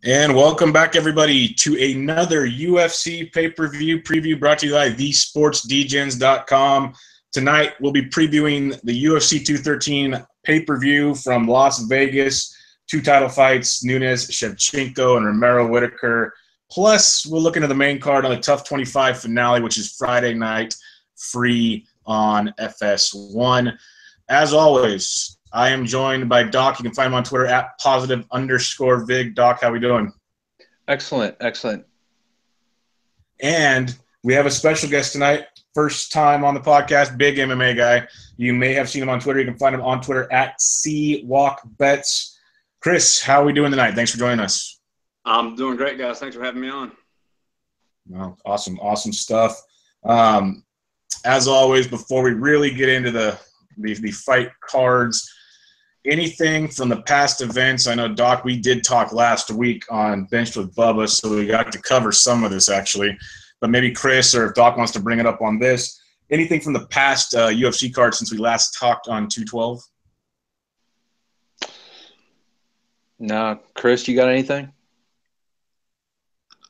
And welcome back, everybody, to another UFC pay-per-view preview brought to you by thesportsdgens.com. Tonight, we'll be previewing the UFC 213 pay-per-view from Las Vegas. Two title fights, Nunes, Shevchenko, and Romero Whitaker. Plus, we'll look into the main card on the TUF 25 finale, which is Friday night, free on FS1. As always, I am joined by Dawk. You can find him on Twitter at @positive_Vig. Dawk, how we doing? Excellent. And we have a special guest tonight. First time on the podcast, big MMA guy. You may have seen him on Twitter. You can find him on Twitter at CWalkBets. Chris, how are we doing tonight? Thanks for joining us. I'm doing great, guys. Thanks for having me on. Well, awesome stuff. As always, before we really get into the fight cards, anything from the past events? I know, Doc, we did talk last week on Benched with Bubba, so we got to cover some of this, actually. But maybe Chris or if Doc wants to bring it up on this. Anything from the past UFC card since we last talked on 212? No. Chris, you got anything?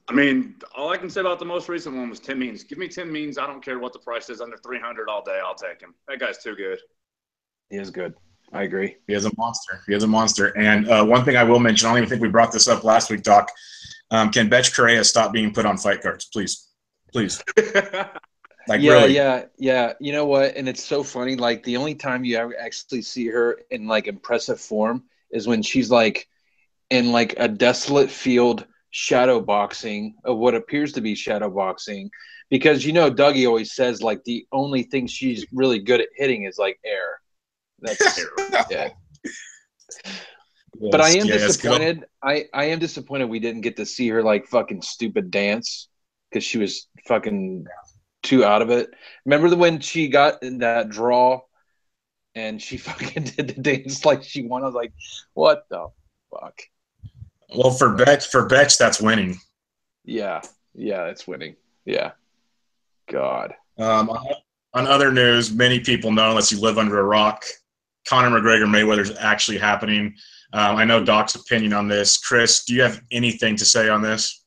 I mean, all I can say about the most recent one was Tim Means. Give me Tim Means. I don't care what the price is. Under 300 all day, I'll take him. That guy's too good. He is good. I agree. He is a monster. And one thing I will mention, I don't even think we brought this up last week, Doc. Can Betch Correa stop being put on fight cards? Please. Really? Yeah. You know what? And it's so funny. Like, the only time you ever actually see her in, like, impressive form is when she's, like, in, like, a desolate field shadow boxing of what appears to be shadow boxing. Because, you know, Dougie always says, like, the only thing she's really good at hitting is, like, air. That's yeah. But I am disappointed. I am disappointed we didn't get to see her like fucking stupid dance because she was fucking too out of it. Remember when she got in that draw and she fucking did the dance like she won? I was like, what the fuck? Well, for Betch, that's winning. Yeah, it's winning. Yeah. God. On other news, many people know, unless you live under a rock, Conor McGregor-Mayweather is actually happening. I know Doc's opinion on this. Chris, do you have anything to say on this?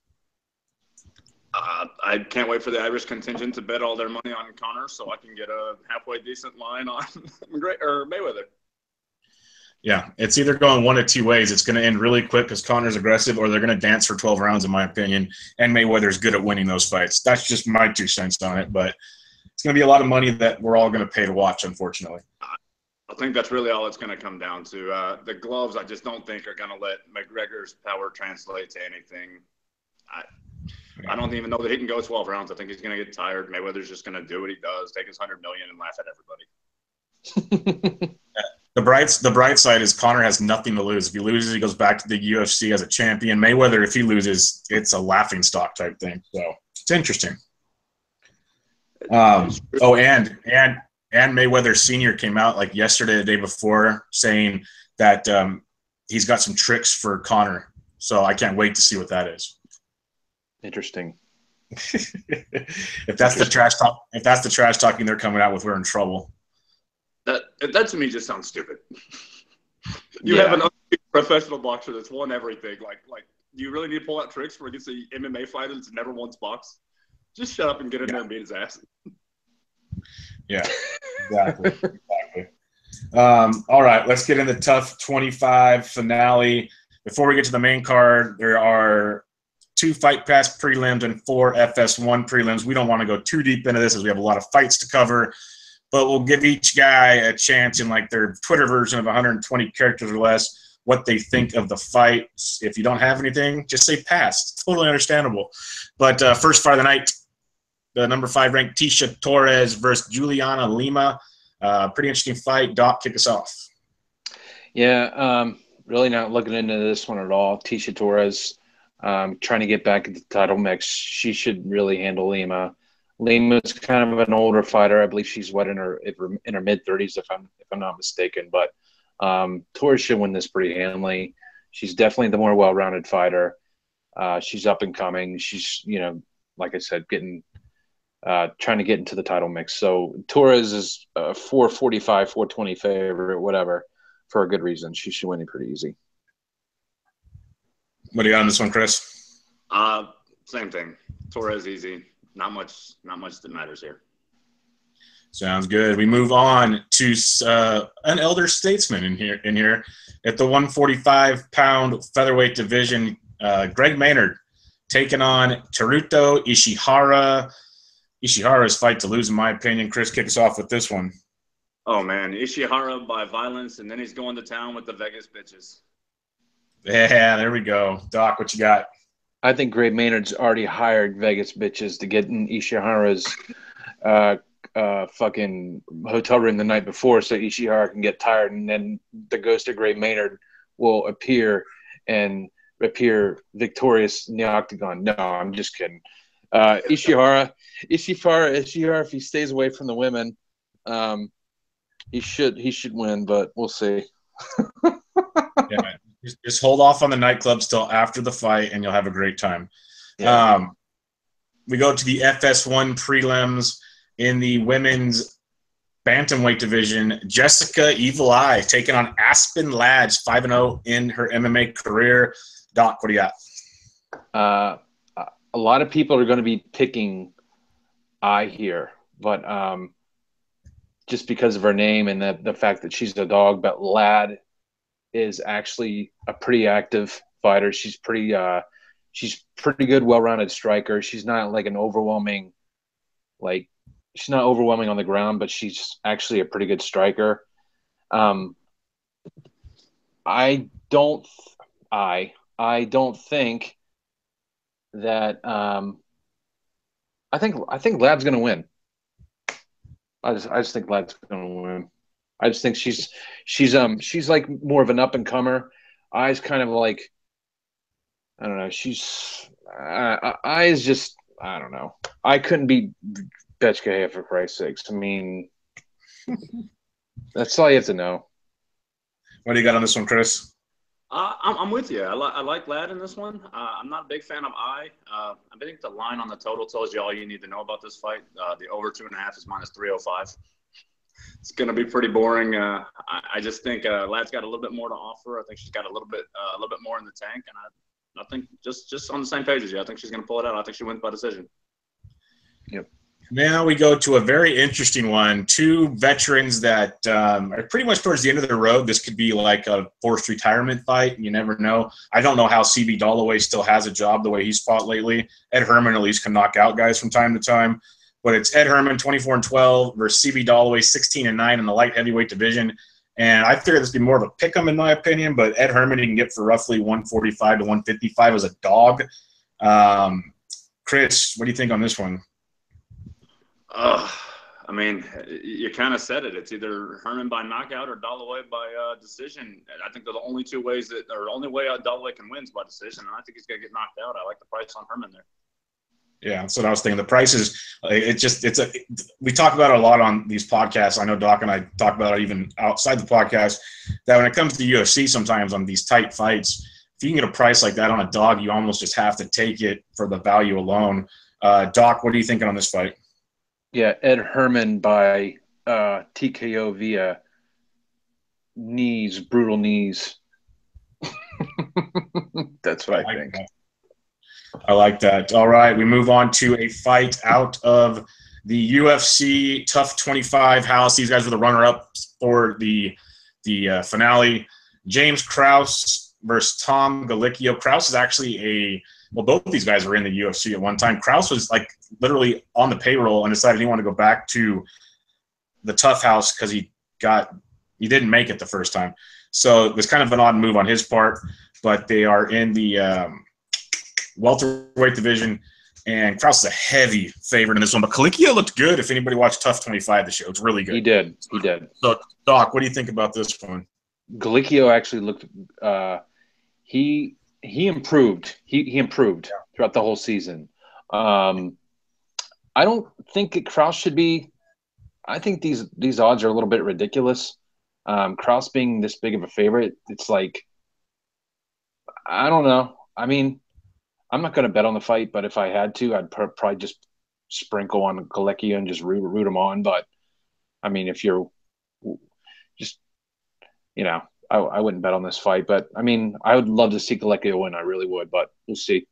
I can't wait for the Irish contingent to bet all their money on Conor so I can get a halfway decent line on Mayweather. Yeah, it's either going one of two ways. It's going to end really quick because Conor's aggressive, or they're going to dance for 12 rounds, in my opinion, and Mayweather's good at winning those fights. That's just my 2 cents on it, but it's going to be a lot of money that we're all going to pay to watch, unfortunately. I think that's really all it's going to come down to. The gloves, I just don't think are going to let McGregor's power translate to anything. I don't even know that he can go 12 rounds. I think he's going to get tired. Mayweather's just going to do what he does, take his $100 million and laugh at everybody. The bright side is Conor has nothing to lose. If he loses, he goes back to the UFC as a champion. Mayweather, if he loses, it's a laughing stock type thing. So it's interesting. And Mayweather Sr. came out like yesterday, the day before, saying that he's got some tricks for Conor. So I can't wait to see what that is. Interesting. If that's the trash talking they're coming out with, we're in trouble. That to me just sounds stupid. You have an professional boxer that's won everything. Like, do you really need to pull out tricks for against an MMA fighter that's never once boxed? Just shut up and get in there and beat his ass. Yeah, exactly. All right, let's get into TUF 25 finale. Before we get to the main card, there are 2 Fight Pass prelims and 4 FS1 prelims. We don't want to go too deep into this as we have a lot of fights to cover, but we'll give each guy a chance in like their Twitter version of 120 characters or less what they think of the fight. If you don't have anything, just say pass. It's totally understandable. But first fight of the night, the number 5 ranked Tecia Torres versus Juliana Lima. Pretty interesting fight. Doc, kick us off. Yeah, really not looking into this one at all. Tecia Torres trying to get back into the title mix. She should really handle Lima. Lima's kind of an older fighter. I believe she's in her mid-30s, if I'm not mistaken. But Torres should win this pretty handily. She's definitely the more well-rounded fighter. She's up and coming. She's, like I said, trying to get into the title mix. So Torres is a 445, 420 favorite, whatever, for a good reason. She should win it pretty easy. What do you got on this one, Chris? Same thing. Torres easy. Not much that matters here. Sounds good. We move on to an elder statesman in here at the 145-pound featherweight division. Greg Maynard taking on Teruto Ishihara. Ishihara's fight to lose, in my opinion. Chris, kick us off with this one. Oh, man. Ishihara by violence, and then he's going to town with the Vegas bitches. Yeah, there we go. Doc, what you got? I think Greg Maynard's already hired Vegas bitches to get in Ishihara's fucking hotel room the night before so Ishihara can get tired, and then the ghost of Greg Maynard will appear victorious in the octagon. No, I'm just kidding. Ishihara, if he stays away from the women, he should win, but we'll see. Yeah, just hold off on the nightclubs till after the fight, and you'll have a great time. Yeah. We go to the FS1 prelims in the women's bantamweight division. Jessica Evil Eye taking on Aspen Ladd, 5-0 in her MMA career. Doc, what do you got? A lot of people are going to be picking Eye here, but just because of her name and the fact that she's a dog, but Ladd is actually a pretty active fighter. She's pretty good, well-rounded striker. She's not like an overwhelming, she's not overwhelming on the ground, but she's actually a pretty good striker. I don't think that I think Ladd's going to win. I just think Ladd's going to win. I just think she's like more of an up and comer. Eye's kind of like, I don't know. Eye is just, I don't know. I couldn't beat Betchka for Christ's sakes. I mean, that's all you have to know. What do you got on this one, Chris? I'm with you. I like Ladd in this one. I'm not a big fan of Eye. I think the line on the total tells you all you need to know about this fight. The over 2.5 is -305. It's going to be pretty boring. I just think Ladd's got a little bit more to offer. I think she's got a little bit more in the tank, and I think just on the same page as you. I think she's going to pull it out. I think she wins by decision. Yep. Now we go to a very interesting one. Two veterans that are pretty much towards the end of their road. This could be like a forced retirement fight. You never know. I don't know how CB Dollaway still has a job the way he's fought lately. Ed Herman at least can knock out guys from time to time. But it's Ed Herman, 24-12, versus CB Dollaway, 16-9 in the light heavyweight division. And I figured this would be more of a pick-em in my opinion, but Ed Herman you can get for roughly 145 to 155 as a dog. Chris, what do you think on this one? I mean, you kind of said it. It's either Herman by knockout or Dollaway by decision. I think they're the only two ways only way Dollaway can win is by decision. And I think he's going to get knocked out. I like the price on Herman there. Yeah, that's what I was thinking. The price is we talk about it a lot on these podcasts. I know Doc and I talk about it even outside the podcast, that when it comes to the UFC sometimes on these tight fights, if you can get a price like that on a dog, you almost just have to take it for the value alone. Doc, what are you thinking on this fight? Yeah, Ed Herman by TKO via knees, brutal knees. That's what I think. I like that. All right, we move on to a fight out of the UFC TUF 25 house. These guys were the runner-ups for the finale. James Krause versus Tom Galicchio. Krause is actually both of these guys were in the UFC at one time. Krause was like literally on the payroll and decided he wanted to go back to the TUF house because he didn't make it the first time. So it was kind of an odd move on his part, but they are in the welterweight division, and Krause is a heavy favorite in this one. But Galicchio looked good. If anybody watched TUF 25, the show, it's really good. He did. So, Doc, what do you think about this one? Galicchio actually looked he improved. He improved throughout the whole season. I don't think Krause should be. I think these odds are a little bit ridiculous. Krause being this big of a favorite, it's like, I don't know. I mean, I'm not going to bet on the fight, but if I had to, I'd probably just sprinkle on Galicchio and just root him on. But I mean, if you're just, I wouldn't bet on this fight, but I mean, I would love to see Galecchio win. I really would, but we'll see.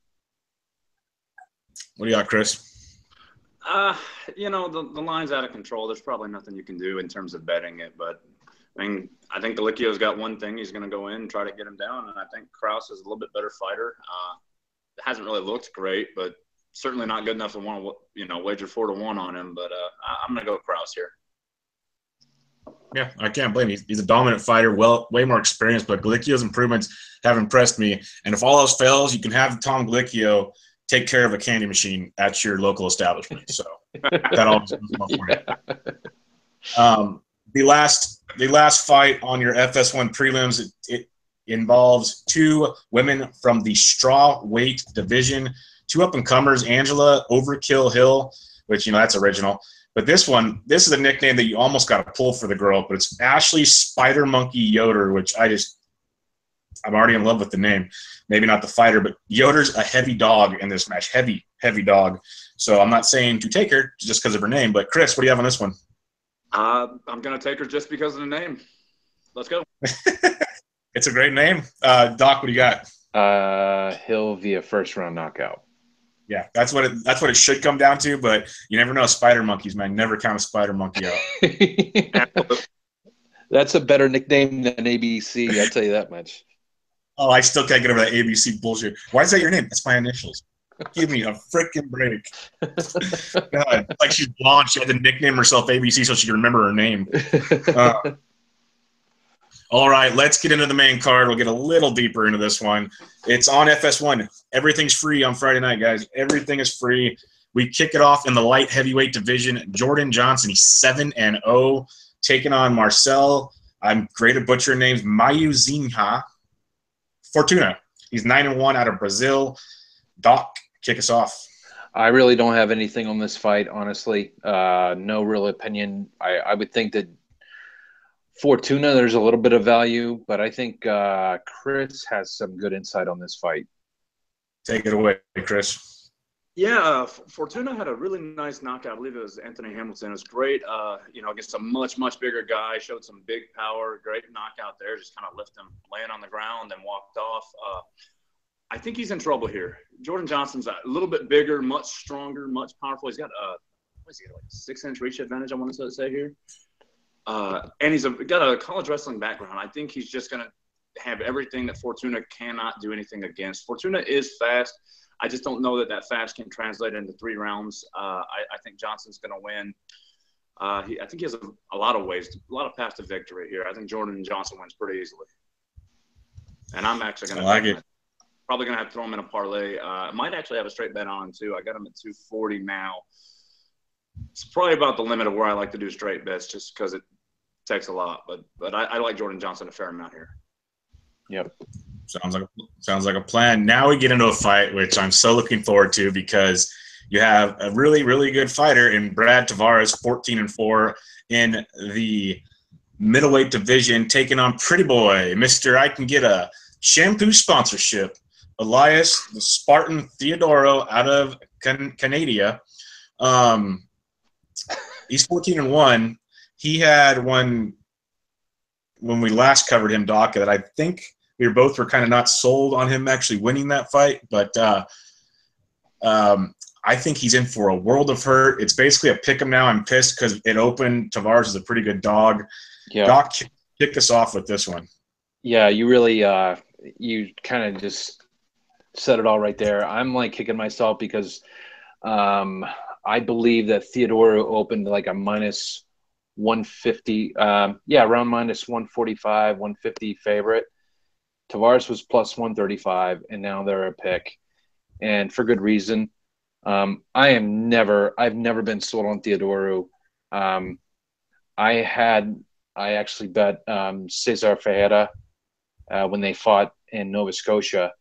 What do you got, Chris? You know, the line's out of control. There's probably nothing you can do in terms of betting it, but I mean, I think Galecchio's got one thing. He's going to go in and try to get him down, and I think Krause is a little bit better fighter. Hasn't really looked great, but certainly not good enough to want to, you know, wager 4-1 on him. But I'm going to go Krause here. Yeah, I can't blame him. He's a dominant fighter, way more experienced, but Galecchio's improvements have impressed me. And if all else fails, you can have Tom Galecchio take care of a candy machine at your local establishment. So that always goes well for you. The last fight on your FS1 prelims, it involves two women from the straw weight division, two up-and-comers, Angela Overkill Hill, which, you know, that's original. But this is a nickname that you almost got to pull for the girl, but it's Ashley Spider Monkey Yoder, which I'm already in love with the name. Maybe not the fighter, but Yoder's a heavy dog in this match. Heavy dog. So I'm not saying to take her just because of her name, but Chris, what do you have on this one? I'm going to take her just because of the name. Let's go. It's a great name. Doc, what do you got? Hill via first-round knockout. Yeah, that's what it should come down to, but you never know. Spider monkeys, man. Never count a spider monkey out. That's a better nickname than ABC, I'll tell you that much. Oh, I still can't get over that ABC bullshit. Why is that your name? That's my initials. Give me a freaking break. God, like she's blonde. She had to nickname herself ABC so she can remember her name. All right, let's get into the main card. We'll get a little deeper into this one. It's on FS1. Everything's free on Friday night, guys. Everything is free. We kick it off in the light heavyweight division. Jordan Johnson, he's 7-0, taking on Marcel. I'm great at butchering names. Mayuzinha Fortuna. He's 9-1 out of Brazil. Doc, kick us off. I really don't have anything on this fight, honestly. No real opinion. I would think that Fortuna, there's a little bit of value, but I think Chris has some good insight on this fight. Take it away, Chris. Yeah, Fortuna had a really nice knockout. I believe it was Anthony Hamilton. It was great, against a much, much bigger guy. Showed some big power, great knockout there. Just kind of left him laying on the ground and walked off. I think he's in trouble here. Jordan Johnson's a little bit bigger, much stronger, much powerful. He's got like a 6-inch reach advantage, I want to say here. And he's got a college wrestling background. I think he's just going to have everything that Fortuna cannot do anything against. Fortuna is fast. I just don't know that fast can translate into 3 rounds. I think Johnson's going to win. I think he has a lot of paths to victory here. I think Jordan Johnson wins pretty easily. And I'm actually going to probably going to have to throw him in a parlay. I might actually have a straight bet on him too. I got him at 240 now. It's probably about the limit of where I like to do straight bets just because it takes a lot. But I like Jordan Johnson a fair amount here. Yep. Sounds like a plan. Now we get into a fight, which I'm so looking forward to because you have a really, really good fighter in Brad Tavares, 14-4 in the middleweight division, taking on Pretty Boy, Mr. I can get a shampoo sponsorship, Elias the Spartan Theodoro out of Canada. He's 14-1. He had one when we last covered him, Doc, that I think we both were kind of not sold on him actually winning that fight, but I think he's in for a world of hurt. It's basically a pick 'em now. I'm pissed because it opened. Tavares is a pretty good dog. Yeah. Doc, kick us off with this one. Yeah, you really you kind of just said it all right there. I'm like kicking myself because I believe that Theodoro opened like a minus 150, around minus 145, 150 favorite. Tavares was plus 135, and now they're a pick, and for good reason. I've never been sold on Theodoro. I actually bet Cesar Ferreira when they fought in Nova Scotia,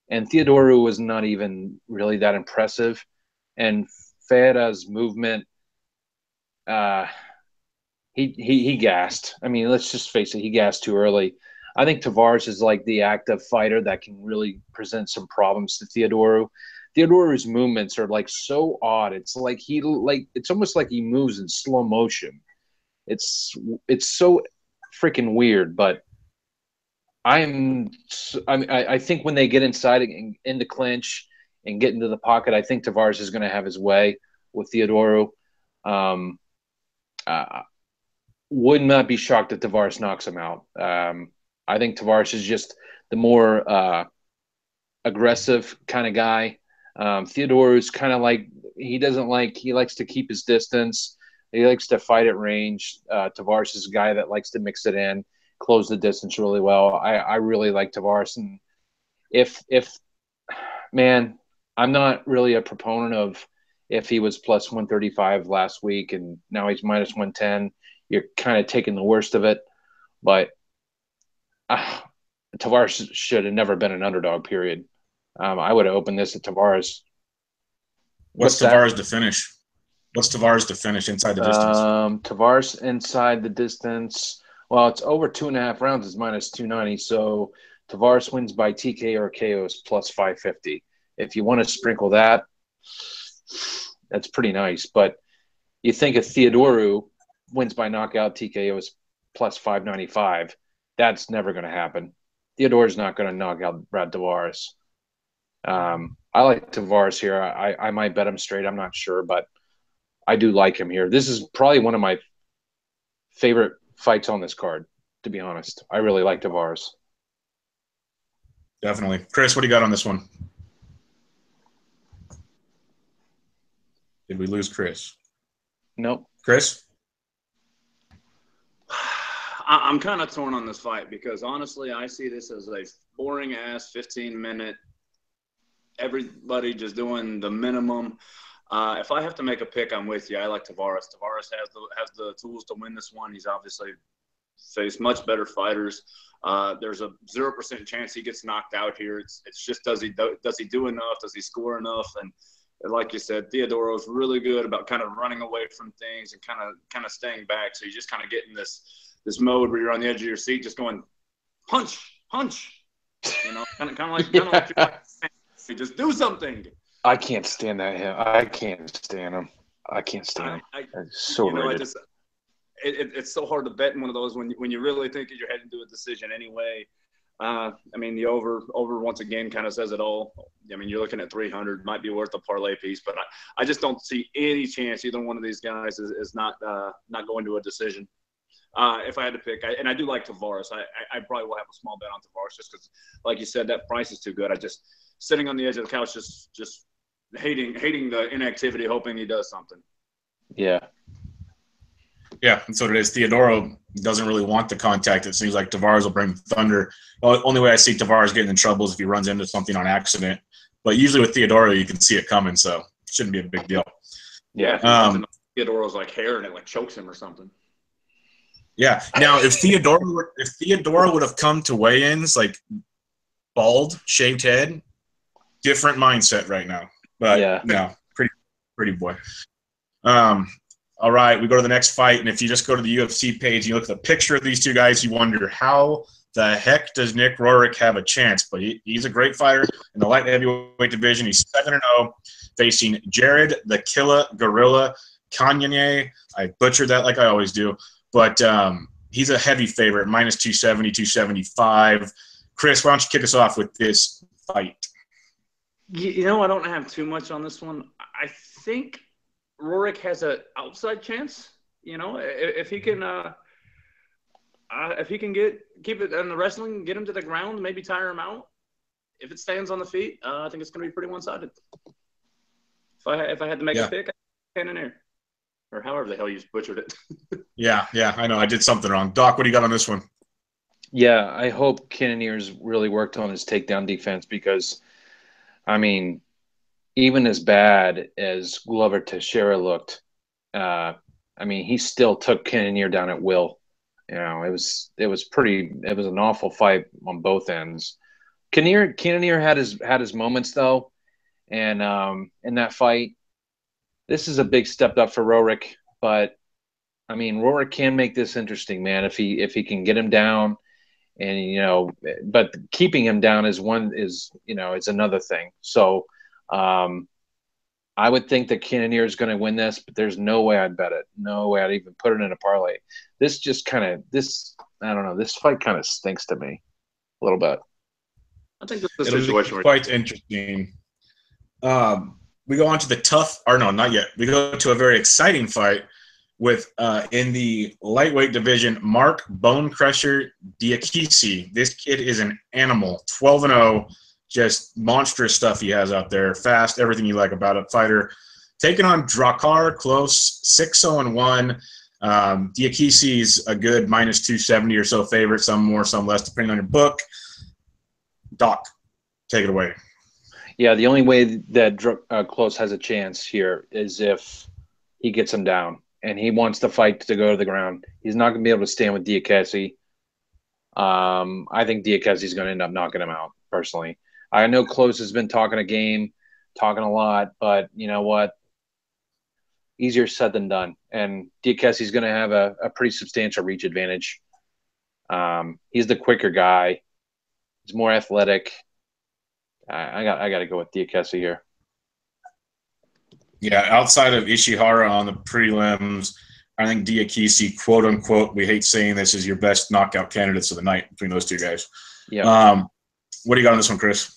and Theodoro was not even really that impressive. And Ferreira's movement, he gassed. I mean, let's just face it, he gassed too early. I think Tavares is like the active fighter that can really present some problems to Theodoro. Theodoro's movements are like so odd. It's like it's almost like he moves in slow motion. It's so freaking weird, but I think when they get inside and in the clinch and get into the pocket, I think Tavares is going to have his way with Theodorou. Would not be shocked if Tavares knocks him out. I think Tavares is just the more aggressive kind of guy. Theodorou is kind of like he likes to keep his distance. He likes to fight at range. Tavares is a guy that likes to mix it in, close the distance really well. I really like Tavares, and if man, I'm not really a proponent of if he was plus 135 last week and now he's minus 110. You're kind of taking the worst of it, but Tavares should have never been an underdog. Period. I would have opened this at Tavares. What's Tavares to finish? What's Tavares to finish inside the distance? Tavares inside the distance. Well, it's over 2.5 rounds. It's minus 290. So Tavares wins by TK or KO is plus 550. If you want to sprinkle that, that's pretty nice. But you think if Theodorou wins by knockout, TKO is plus 595. That's never going to happen. Theodore's not going to knock out Brad Tavares. I like Tavares here. I might bet him straight. I'm not sure, but I do like him here. This is probably one of my favorite fights on this card, to be honest. I really like Tavares. Definitely. Chris, what do you got on this one? Did we lose Chris? Nope. Chris? I'm kind of torn on this fight because, honestly, I see this as a boring-ass 15-minute, everybody just doing the minimum. If I have to make a pick, I'm with you. I like Tavares. Tavares has the tools to win this one. He's obviously faced much better fighters. There's a 0% chance he gets knocked out here. It's just does he do enough? Does he score enough? And like you said, Theodorou is really good about kind of running away from things and kind of staying back. So you just kind of get in this mode where you're on the edge of your seat, just going punch, you know, kind of like you're like just do something. I can't stand that him. I can't stand him. It's so rated. It's so hard to bet in one of those when you really think you're heading to a decision anyway. I mean, the over once again kind of says it all. I mean, you're looking at 300, might be worth a parlay piece, but I just don't see any chance either one of these guys is not going to a decision. If I had to pick, and I do like Tavares, I probably will have a small bet on Tavares just because, like you said, that price is too good. I just sitting on the edge of the couch, just hating the inactivity, hoping he does something. Yeah. Yeah, that's what it is. Theodorou doesn't really want the contact. It seems like Tavares will bring thunder. Well, the only way I see Tavares getting in trouble is if he runs into something on accident. But usually with Theodorou, you can see it coming, so it shouldn't be a big deal. Yeah, Theodorou's like hair and it like chokes him or something. Yeah. Now, if Theodorou would have come to weigh-ins like bald, shaved head, different mindset right now. But yeah, no, pretty boy. All right, we go to the next fight, and if you just go to the UFC page and you look at the picture of these two guys, you wonder how the heck does Nick Roerich have a chance? But he's a great fighter in the light heavyweight division. He's 7-0, facing Jared the Killa Gorilla Cannonier. I butchered that like I always do. But he's a heavy favorite, minus 270, 275. Chris, why don't you kick us off with this fight? You know, I don't have too much on this one. I think Roerich has an outside chance. You know, if he can keep it in the wrestling, get him to the ground, maybe tire him out. If it stands on the feet, I think it's going to be pretty one-sided. If I had to make a pick, Cannonier. Or however the hell you butchered it. Yeah, I know. I did something wrong. Doc, what do you got on this one? Yeah, I hope Cannonier's really worked on his takedown defense because, I mean, even as bad as Glover Teixeira looked, I mean, he still took Cannonier down at will. You know, it was an awful fight on both ends. Cannonier had his moments though, and in that fight, this is a big step up for Roerich, but I mean, Roerich can make this interesting, man. If he can get him down, and you know, but keeping him down is another thing. So, I would think that Cannonier is going to win this, but there's no way I'd bet it. No way I'd even put it in a parlay. This fight kind of stinks to me. a little bit. I think this is a It'll be situation where quite interesting. We go on to the TUF, or no, not yet. We go to a very exciting fight with in the lightweight division, Mark Bone Crusher Diakisi. This kid is an animal, 12-0, just monstrous stuff he has out there. Fast, everything you like about a fighter. Taking on Drakkar, close, 6-0-1. Diakisi's a good minus 270 or so favorite, some more, some less, depending on your book. Dawk, take it away. Yeah, the only way that Close has a chance here is if he gets him down, and he wants the fight to go to the ground. He's not going to be able to stand with Diakisi. I think Diakisi's going to end up knocking him out, personally. I know Close has been talking a game, talking a lot, but you know what? Easier said than done. And Diakisi's going to have a pretty substantial reach advantage. He's the quicker guy. He's more athletic. I got to go with Diakisi here. Yeah, outside of Ishihara on the prelims, I think Diakisi, quote unquote, we hate saying this, is your best knockout candidates of the night between those two guys. Yeah. What do you got on this one, Chris?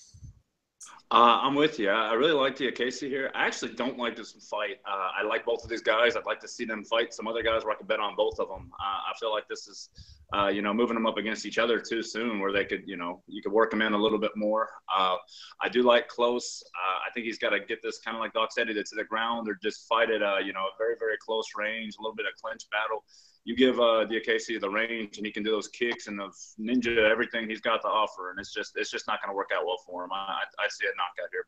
I'm with you. I really like Diakisi here. I actually don't like this fight. I like both of these guys. I'd like to see them fight some other guys where I could bet on both of them. I feel like this is, moving them up against each other too soon, where they could, you could work them in a little bit more. I do like Close. I think he's got to get this kind of like Doc said, either to the ground or just fight at a very, very close range, a little bit of clinch battle. You give Diakisi the range, and he can do those kicks and the ninja, everything he's got to offer, and it's just not going to work out well for him. I see a knockout here.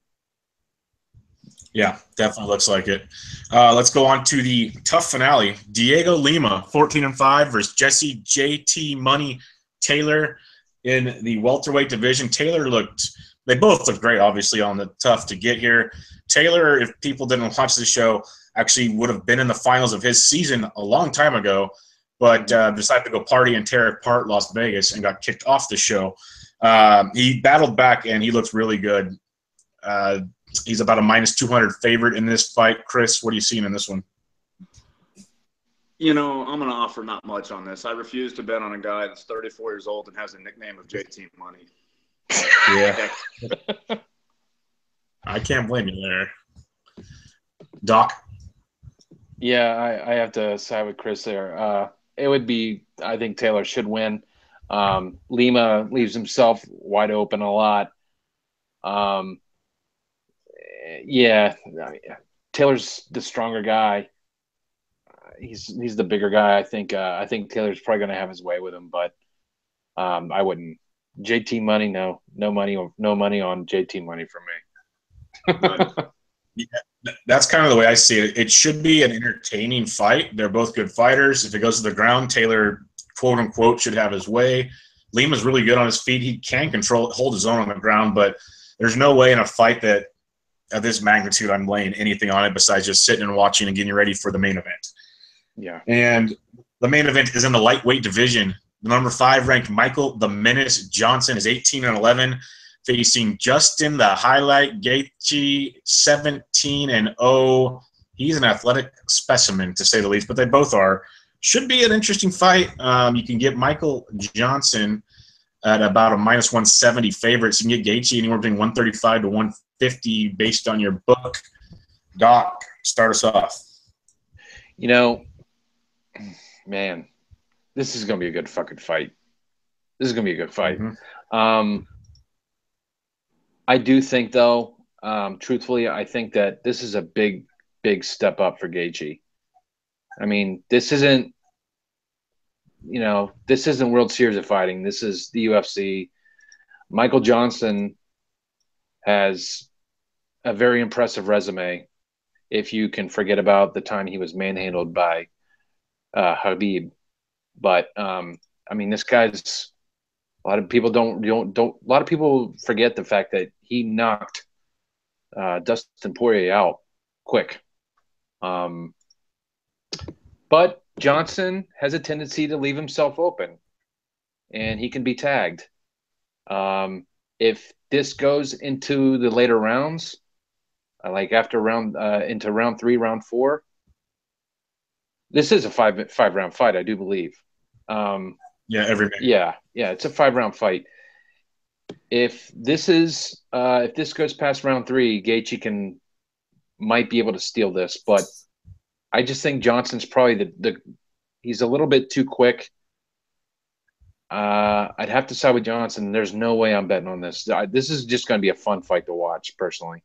Yeah, definitely looks like it. Let's go on to the TUF finale. Diego Lima, 14-5 versus Jesse JT Money Taylor in the welterweight division. They both looked great, obviously, on the TUF to get here. Taylor, if people didn't watch the show, actually would have been in the finals of his season a long time ago, but decided to go party and tear apart Las Vegas and got kicked off the show. He battled back, and he looks really good. He's about a minus 200 favorite in this fight. Chris, what are you seeing in this one? I'm going to offer not much on this. I refuse to bet on a guy that's 34 years old and has a nickname of JT Money. Yeah. I can't blame you there. Doc? Yeah, I have to side with Chris there. It would be, I think Taylor should win. Lima leaves himself wide open a lot. Yeah, Taylor's the stronger guy. He's the bigger guy. I think Taylor's probably going to have his way with him, but I wouldn't. JT Money, no money on JT Money for me. Yeah, that's kind of the way I see it. It should be an entertaining fight. They're both good fighters. If it goes to the ground, Taylor, quote unquote, should have his way. Lima's really good on his feet. He can hold his own on the ground, but there's no way in a fight that at this magnitude I'm laying anything on it besides just sitting and watching and getting ready for the main event. Yeah. And the main event is in the lightweight division. The number 5 ranked Michael the Menace Johnson is 18-11, facing Justin the Highlight Gaethje, 17-0. He's an athletic specimen, to say the least, but they both are. Should be an interesting fight. You can get Michael Johnson at about a minus 170 favorite. So you can get Gaethje anywhere between 135 to 150 based on your book. Doc, start us off. Man, this is going to be a good fucking fight. This is going to be a good fight. Mm-hmm. I do think, though, truthfully, I think that this is a big, big step up for Gaethje. I mean, this isn't World Series of Fighting. This is the UFC. Michael Johnson has a very impressive resume if you can forget about the time he was manhandled by Habib. But this guy's, a lot of people a lot of people forget the fact that he knocked Dustin Poirier out quick. But Johnson has a tendency to leave himself open, and he can be tagged. If this goes into the later rounds, like after into round 3, round 4, this is a five round fight, I do believe. Yeah, every minute. Yeah, it's a 5-round fight. if this goes past round 3, Gaethje might be able to steal this, but I just think Johnson's probably he's a little bit too quick. I'd have to side with Johnson. There's no way I'm betting on this. This is just going to be a fun fight to watch, personally.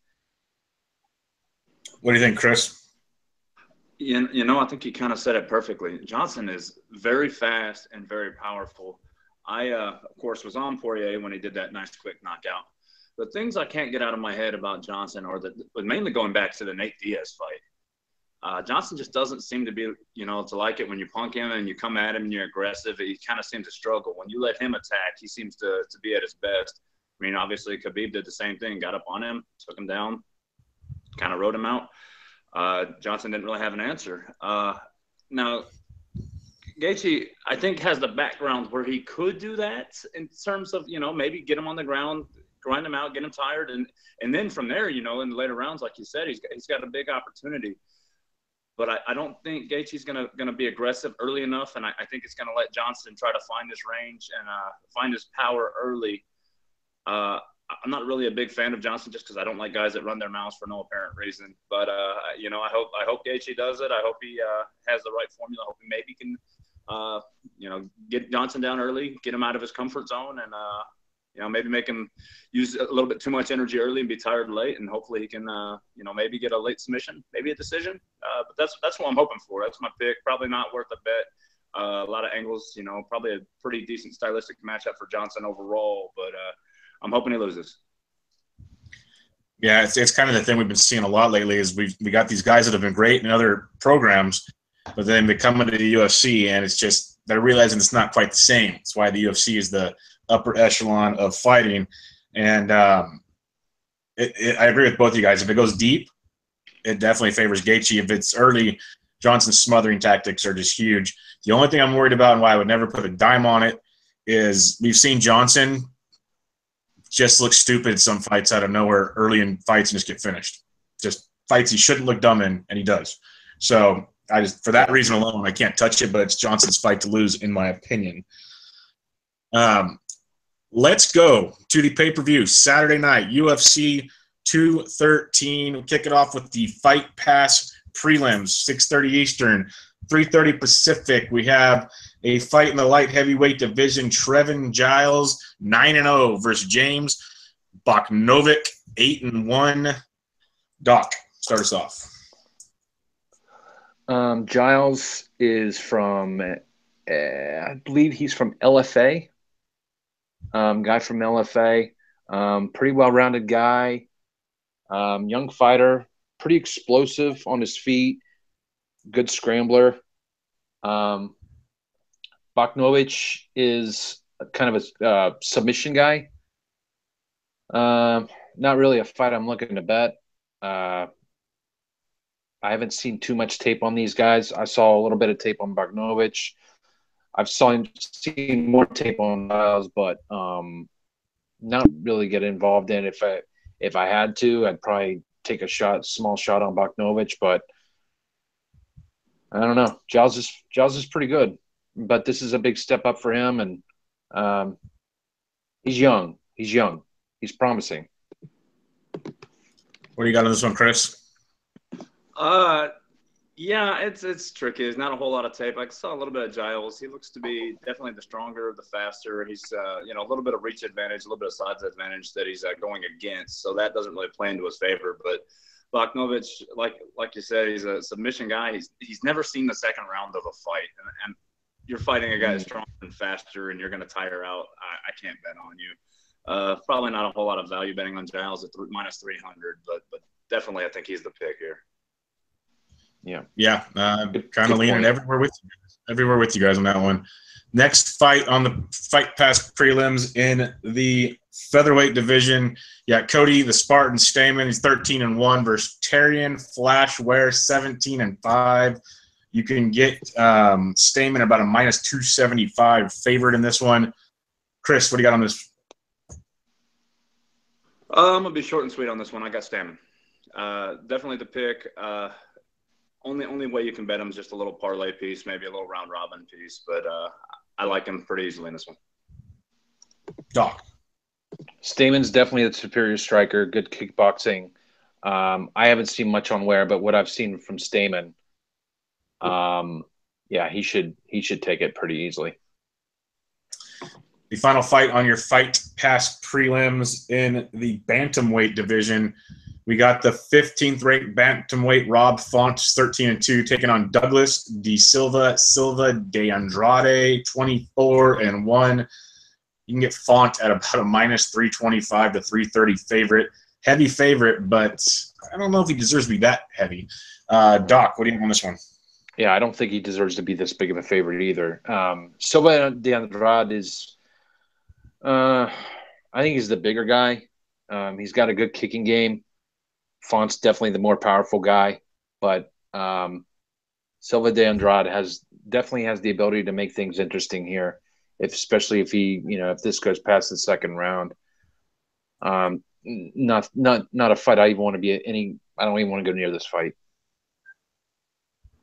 What do you think, Chris? I think you kind of said it perfectly. Johnson is very fast and very powerful. I, of course, was on Poirier when he did that nice quick knockout. The things I can't get out of my head about Johnson mainly going back to the Nate Diaz fight. Johnson just doesn't seem to be, to like it when you punk him and you come at him and you're aggressive. He kind of seems to struggle. When you let him attack, he seems to be at his best. I mean, obviously, Khabib did the same thing, got up on him, took him down, kind of rode him out. Johnson didn't really have an answer. Now, Gaethje, I think, has the background where he could do that in terms of, maybe get him on the ground, grind him out, get him tired. And then from there, in the later rounds, like you said, he's got a big opportunity. But I don't think Gaethje's gonna be aggressive early enough, and I think it's gonna let Johnson try to find his range and find his power early. I'm not really a big fan of Johnson just because I don't like guys that run their mouths for no apparent reason. But I hope Gaethje does it. I hope he has the right formula. I hope he maybe can get Johnson down early, get him out of his comfort zone, and maybe make him use a little bit too much energy early and be tired late, and hopefully he can, maybe get a late submission, maybe a decision. But that's what I'm hoping for. That's my pick. Probably not worth a bet. A lot of angles, probably a pretty decent stylistic matchup for Johnson overall, but I'm hoping he loses. Yeah, it's kind of the thing we've been seeing a lot lately is we got these guys that have been great in other programs, but then they come into the UFC and it's just they're realizing it's not quite the same. That's why the UFC is the upper echelon of fighting. And I agree with both of you guys. If it goes deep, it definitely favors Gaethje. If it's early, Johnson's smothering tactics are just huge. The only thing I'm worried about and why I would never put a dime on it is we've seen Johnson just look stupid some fights out of nowhere early in fights and just get finished. Just fights he shouldn't look dumb in, and he does. So for that reason alone, I can't touch it, but it's Johnson's fight to lose, in my opinion. Let's go to the pay-per-view Saturday night, UFC 213. We'll kick it off with the Fight Pass prelims, 6:30 Eastern, 3:30 Pacific. We have a fight in the light heavyweight division. Trevin Giles, 9-0 versus James Boknovic, 8-1. Dawk, start us off. Giles is from, I believe he's from LFA. Guy from LFA. Pretty well-rounded guy. Young fighter. Pretty explosive on his feet. Good scrambler. Boknovic is kind of a submission guy. Not really a fight I'm looking to bet. I haven't seen too much tape on these guys. I saw a little bit of tape on Boknovic. I've seen more tape on Giles, but not really get involved in. If I had to, I'd probably take a small shot on Boknovic, but I don't know. Giles is pretty good, but this is a big step up for him, and he's young. He's promising. What do you got on this one, Chris? Yeah, it's tricky. There's not a whole lot of tape. I saw a little bit of Giles. He looks to be definitely the stronger, the faster. He's a little bit of reach advantage, a little bit of size advantage that he's going against. So that doesn't really play into his favor. But Boknovic, like you said, he's a submission guy. He's never seen the second round of a fight, and you're fighting a guy that's stronger and faster, and you're going to tire out. I can't bet on you. Probably not a whole lot of value betting on Giles at minus 300, but definitely I think he's the pick here. Yeah. Kind of leaning everywhere with you guys on that one. Next fight on the Fight Pass prelims in the featherweight division. Yeah, Cody the Spartan Stamen. He's 13-1 versus Tyrion Flash Ware, 17-5. You can get Stamen about a minus 275 favorite in this one. Chris, what do you got on this? I'm gonna be short and sweet on this one. I got Stamen. Definitely the pick. Only way you can bet him is just a little parlay piece, maybe a little round robin piece, but I like him pretty easily in this one. Dawk. Stamen's definitely the superior striker, good kickboxing. I haven't seen much on Ware, but what I've seen from Stamen, yeah, he should take it pretty easily. The final fight on your Fight Pass prelims in the bantamweight division. We got the 15th ranked bantamweight Rob Font, 13-2, taking on Douglas Silva de Andrade, 24-1. You can get Font at about a minus 325 to 330 favorite. Heavy favorite, but I don't know if he deserves to be that heavy. Doc, what do you think on this one? Yeah, I don't think he deserves to be this big of a favorite either. Silva de Andrade is, I think he's the bigger guy. He's got a good kicking game. Font's definitely the more powerful guy, but Silva de Andrade definitely has the ability to make things interesting here, especially if if this goes past the second round. Not a fight I even want to be any. I don't even want to go near this fight.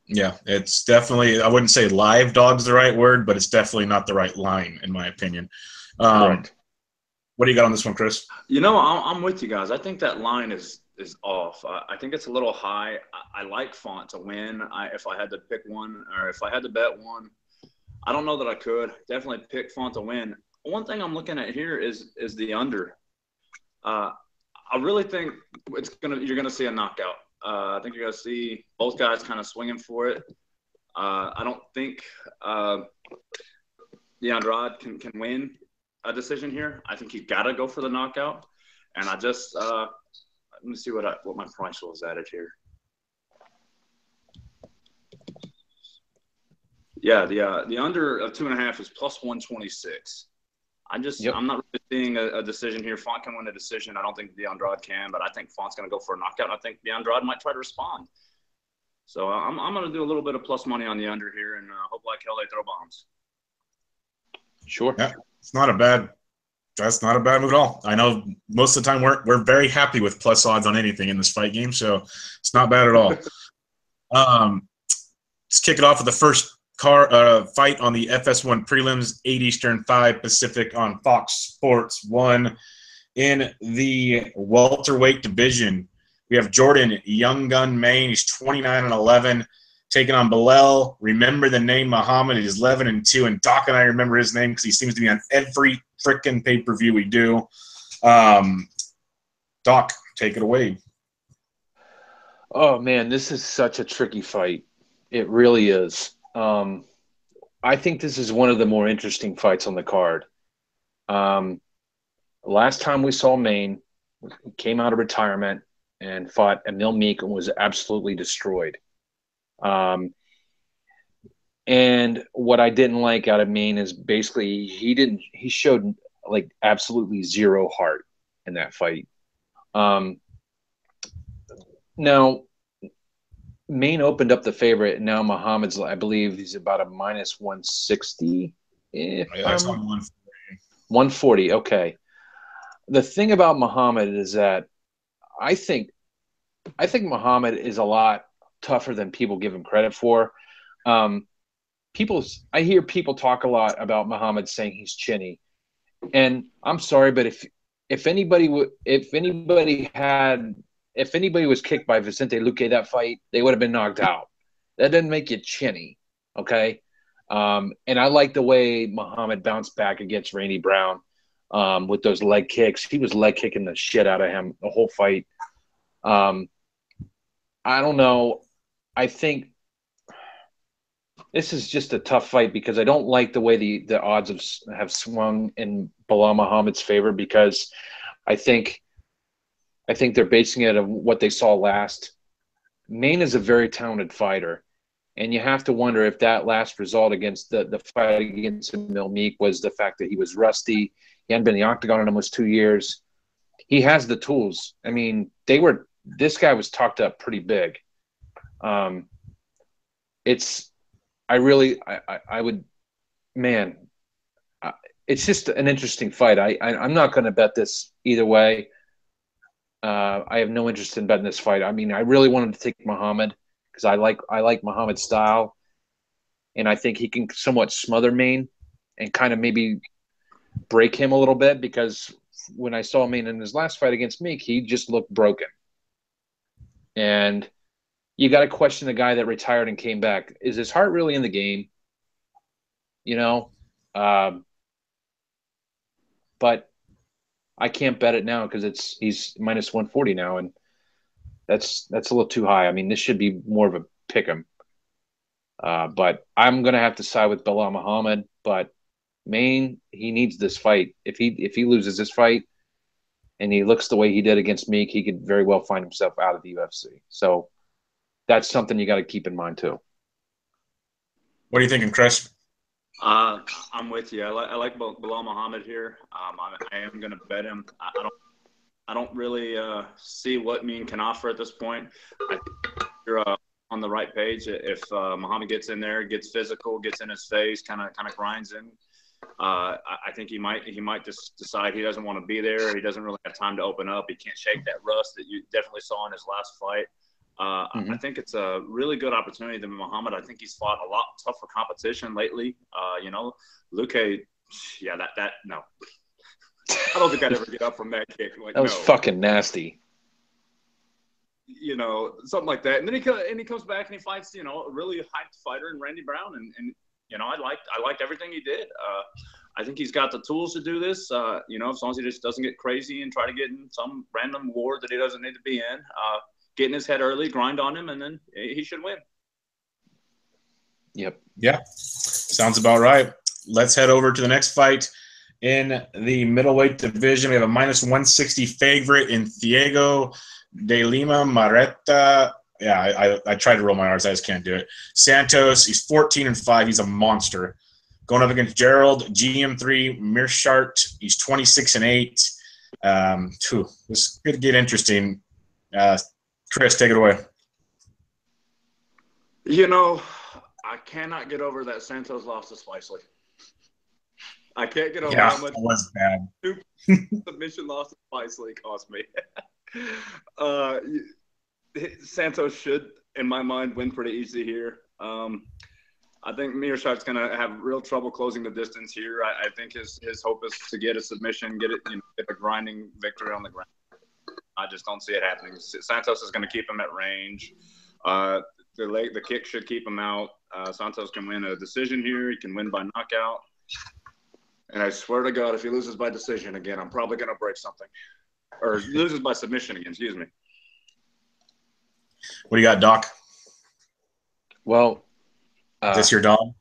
Yeah, it's definitely, I wouldn't say live dog's the right word, but it's definitely not the right line, in my opinion. Correct. What do you got on this one, Chris? I'm with you guys. I think that line is off. I think it's a little high. I like Font to win. If I had to pick one, or if I had to bet one, I don't know that I could. Definitely pick Font to win. One thing I'm looking at here is the under. I really think you're gonna see a knockout. I think you're gonna see both guys kind of swinging for it. I don't think Andrade can win a decision here. I think he's got to go for the knockout. And I just let me see what my price was added here. Yeah, the under of 2.5 is plus 126. I'm not really seeing a decision here. Font can win a decision. I don't think Andrade can, but I think Font's going to go for a knockout. I think Andrade might try to respond. So I'm going to do a little bit of plus money on the under here, and hope like hell they throw bombs. Sure. Yeah, that's not a bad move at all. I know most of the time we're very happy with plus odds on anything in this fight game, so it's not bad at all. Let's kick it off with the first fight on the FS1 prelims, 8 Eastern, 5 Pacific on Fox Sports 1. In the welterweight division, we have Jordan Young Gun Maine. He's 29-11, taking on Bilal. Remember the name Muhammad. He's 11-2, and Doc and I remember his name because he seems to be on every freaking pay-per-view we do. Doc, take it away. Oh man, this is such a tricky fight. It really is. I think this is one of the more interesting fights on the card. Last time we saw Maine, he came out of retirement and fought Emil Meek and was absolutely destroyed. And what I didn't like out of Maine is basically he showed like absolutely zero heart in that fight. Now, Maine opened up the favorite, and now Muhammad's, I believe, he's about a minus 160. That's on 140. 140, okay. The thing about Muhammad is that I think Muhammad is a lot tougher than people give him credit for. I hear people talk a lot about Muhammad saying he's chinny, and I'm sorry, but if anybody was kicked by Vicente Luque that fight, they would have been knocked out. That doesn't make you chinny, okay? And I like the way Muhammad bounced back against Randy Brown with those leg kicks. He was leg kicking the shit out of him the whole fight. I don't know. I think this is just a tough fight because I don't like the way the odds have swung in Bilal Muhammad's favor, because I think they're basing it on what they saw last. Maine is a very talented fighter, and you have to wonder if that last result against the fight against Emil Meek was the fact that he was rusty. He hadn't been in the octagon in almost 2 years. He has the tools. I mean, this guy was talked up pretty big. It's just an interesting fight. I'm not going to bet this either way. I have no interest in betting this fight. I mean, I really wanted to take Muhammad because I like Muhammad's style, and I think he can somewhat smother Maine and kind of maybe break him a little bit, because when I saw him in his last fight against Meek, he just looked broken. And you got to question the guy that retired and came back. Is his heart really in the game? You know, but I can't bet it now because he's minus 140 now, and that's a little too high. I mean, this should be more of a pick 'em. But I'm gonna have to side with Bilal Muhammad. But Maine, he needs this fight. If he loses this fight, and he looks the way he did against Meek, he could very well find himself out of the UFC. So that's something you got to keep in mind too. What are you thinking, Chris? I'm with you. I like Bilal Muhammad here. I am going to bet him. I don't really see what Mean can offer at this point. I think you're on the right page. If Muhammad gets in there, gets physical, gets in his face, kind of grinds in, I think he might just decide he doesn't want to be there. He doesn't really have time to open up. He can't shake that rust that you definitely saw in his last fight. I think it's a really good opportunity to Muhammad. I think he's fought a lot tougher competition lately. Luke, yeah, that no. I don't think I'd ever get up from that kick. Like, that was fucking nasty. Something like that. And then he comes back and he fights, a really hyped fighter in Randy Brown. And I liked everything he did. I think he's got the tools to do this. As long as he just doesn't get crazy and try to get in some random war that he doesn't need to be in. Get in his head early, grind on him, and then he should win. Yep. Yeah, sounds about right. Let's head over to the next fight in the middleweight division. We have a minus 160 favorite in Thiago de Lima Marreta. Yeah, I tried to roll my R's. I just can't do it. Santos, he's 14-5. He's a monster. Going up against Gerald, GM3 Mearshart. He's 26-8. This could get interesting. Chris, take it away. I cannot get over that Santos lost to Spicely. I can't get over how much that was bad. Submission loss to Spicely cost me. Santos should, in my mind, win pretty easy here. I think Mearshart's going to have real trouble closing the distance here. I think his hope is to get a submission, get a grinding victory on the ground. I just don't see it happening. Santos is going to keep him at range. The kick should keep him out. Santos can win a decision here. He can win by knockout. And I swear to God, if he loses by decision again, I'm probably going to break something. Or loses by submission again, excuse me. What do you got, Doc? Well, is this your dog?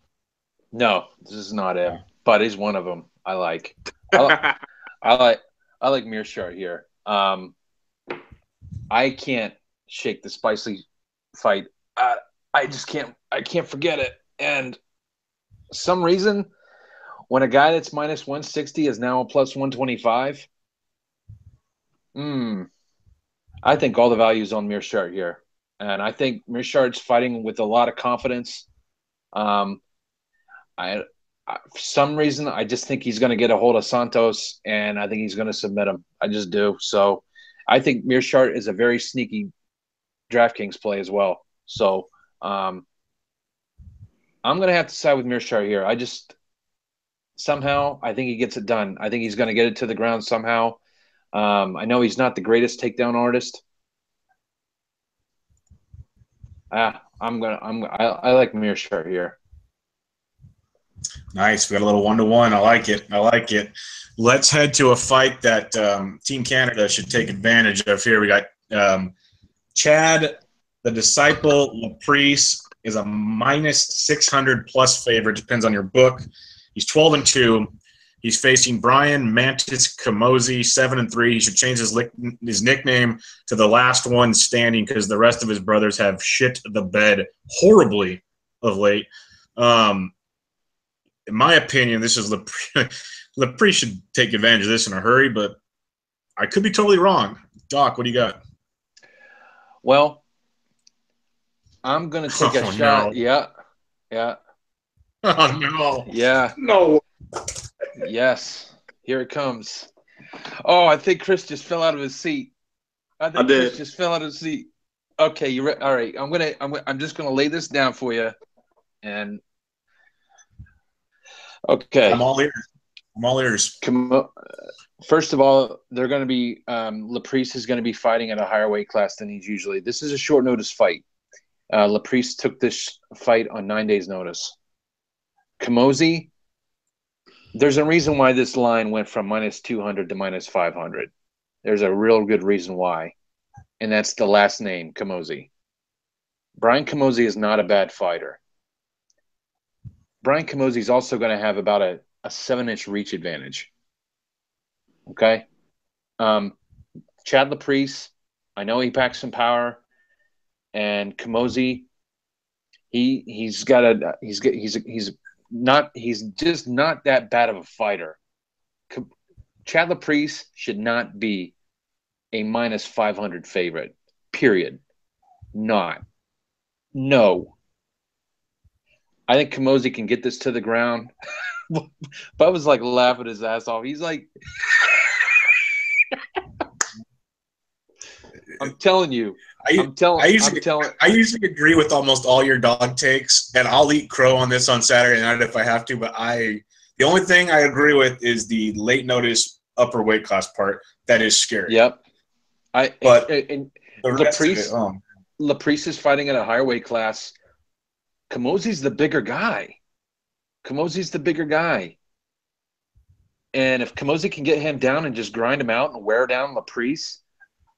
No, this is not him. But he's one of them. I like Mearshart here. I can't shake the Spicely fight. I just can't. I can't forget it. And some reason, when a guy that's minus 160 is now a plus 125, I think all the value is on Mearshart here. And I think Mearshart's fighting with a lot of confidence. For some reason, I just think he's going to get a hold of Santos, and I think he's going to submit him. I just do. So I think Mearshart is a very sneaky DraftKings play as well. So I'm going to have to side with Mearshart here. I think he gets it done. I think he's going to get it to the ground somehow. I know he's not the greatest takedown artist. I like Mearshart here. Nice. We got a little 1-to-1. I like it. Let's head to a fight that Team Canada should take advantage of here. We got Chad, the Disciple Laprice, is a minus 600 plus favorite. Depends on your book. He's 12-2. He's facing Brian Mantis Kamosi, 7-3. He should change his nickname to the last one standing because the rest of his brothers have shit the bed horribly of late. In my opinion, this is Laprice should take advantage of this in a hurry, but I could be totally wrong. Doc, what do you got? Well, I'm going to take a shot. No. Yeah. Oh, no. Yeah. No. Yes. Here it comes. Oh, I think Chris just fell out of his seat. Chris just fell out of his seat. Okay, you ready? All right. I'm just going to lay this down for you. And okay. I'm all ears. I'm all ears. First of all, they're going to be Laprise is going to be fighting at a higher weight class than he's usually. This is a short notice fight. Laprise took this fight on 9 days' notice. Camozzi, there's a reason why this line went from -200 to -500. There's a real good reason why, and that's the last name, Camozzi. Brian Camozzi is not a bad fighter. Brian Camozzi is also going to have about a 7-inch reach advantage. Okay? Chad Laprise, I know he packs some power, and Camozzi, he's just not that bad of a fighter. Chad Laprise should not be a -500 favorite. Period. Not. No. I think Camozzi can get this to the ground. Bub was like laughing his ass off. He's like, I'm telling you. I usually agree with almost all your dog takes, and I'll eat crow on this on Saturday night if I have to. But the only thing I agree with is the late notice upper weight class part. That is scary. Yep. Laprise is fighting at a higher weight class. Camozzi's the bigger guy. And if Camozzi can get him down and just grind him out and wear down Laprise,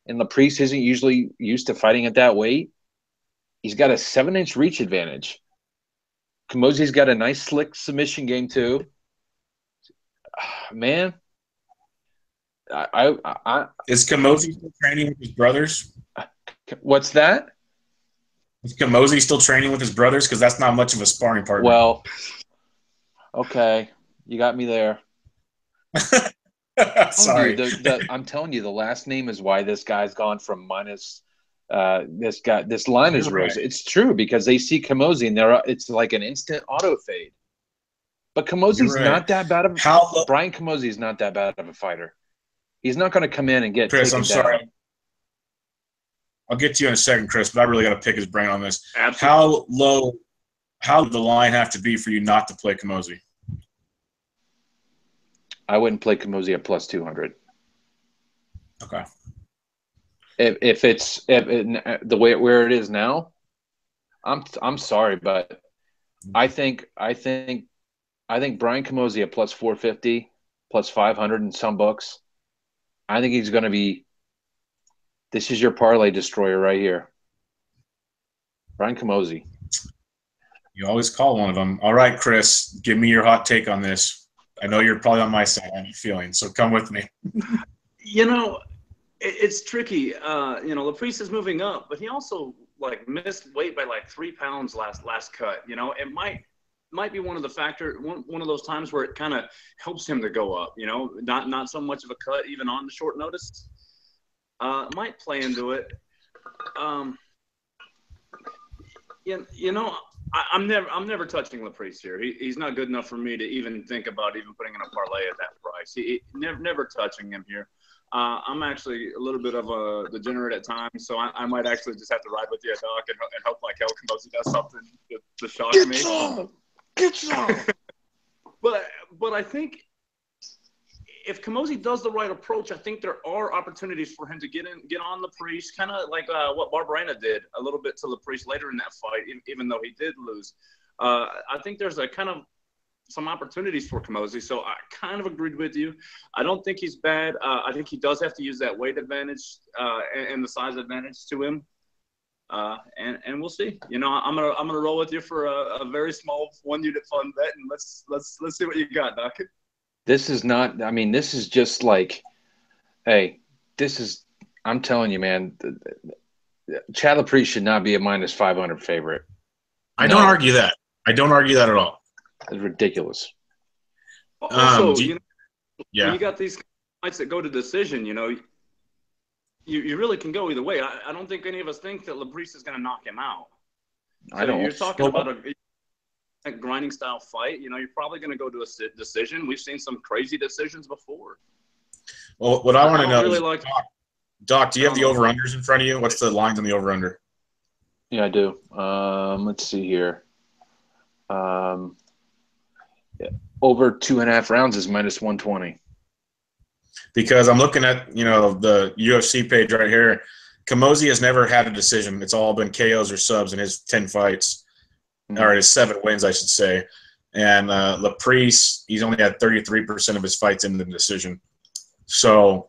and Laprise isn't usually used to fighting at that weight, he's got a 7-inch reach advantage. Camozzi's got a nice slick submission game too. Man, is Camozzi still training with his brothers? What's that? Is Camozzi still training with his brothers? Because that's not much of a sparring partner. Well, okay, you got me there. Sorry, I'm telling you, the last name is why this guy's gone from minus. This line is rose. Right. It's true because they see Camozzi and it's like an instant auto fade. But Camozzi's not that bad of a Brian Camozzi is not that bad of a fighter. He's not going to come in and get Chris. taken I'm sorry. down. I'll get to you in a second, Chris, but I really got to pick his brain on this. Absolutely. How would the line have to be for you not to play Camozzi? I wouldn't play Camozzi at +200. Okay. If it's the way where it is now, I'm sorry, but I think Brian Camozzi at +450, +500 in some books. I think he's going to be. This is your parlay destroyer right here. Brian Camozzi. You always call one of them. All right, Chris, give me your hot take on this. I know you're probably on my side, I have a feeling, so come with me. It's tricky. Laprise is moving up, but he also missed weight by 3 pounds last cut. It might be one of those times where it kind of helps him to go up. Not so much of a cut even on the short notice. Might play into it. I'm never touching Laprise here. He's not good enough for me to even think about even putting in a parlay at that price. Never touching him here. I'm actually a little bit of a degenerate at times, so I might actually just have to ride with you, Dawk, and hope like hell Camozzi does something to shock me. Get some. But I think if Camozzi does the right approach, I think there are opportunities for him to get on Laprise, kind of like what Barberena did a little bit to Laprise later in that fight, even though he did lose. I think there's a kind of some opportunities for Camozzi, so I kind of agreed with you. I don't think he's bad. I think he does have to use that weight advantage and the size advantage to him. And we'll see. I'm gonna roll with you for a very small 1-unit fun bet, and let's see what you got, Doc. This is not. I mean, this is just like, hey, this is. I'm telling you, man. Chad Laprise should not be a -500 favorite. I don't argue that. I don't argue that at all. It's ridiculous. Also, when you got these fights that go to decision, you really can go either way. I don't think any of us think that Laprise is going to knock him out. So I don't. You're talking about a grinding style fight. You're probably going to go to a decision. We've seen some crazy decisions before. Well, what I want to know really is, Doc, do you have the over-unders in front of you? What's the lines on the over-under? Yeah, I do. Let's see here. over 2.5 rounds is minus 120. Because I'm looking at, the UFC page right here. Camozzi has never had a decision. It's all been KOs or subs in his 10 fights, or his 7 wins, I should say. And Laprise, he's only had 33% of his fights in the decision. So,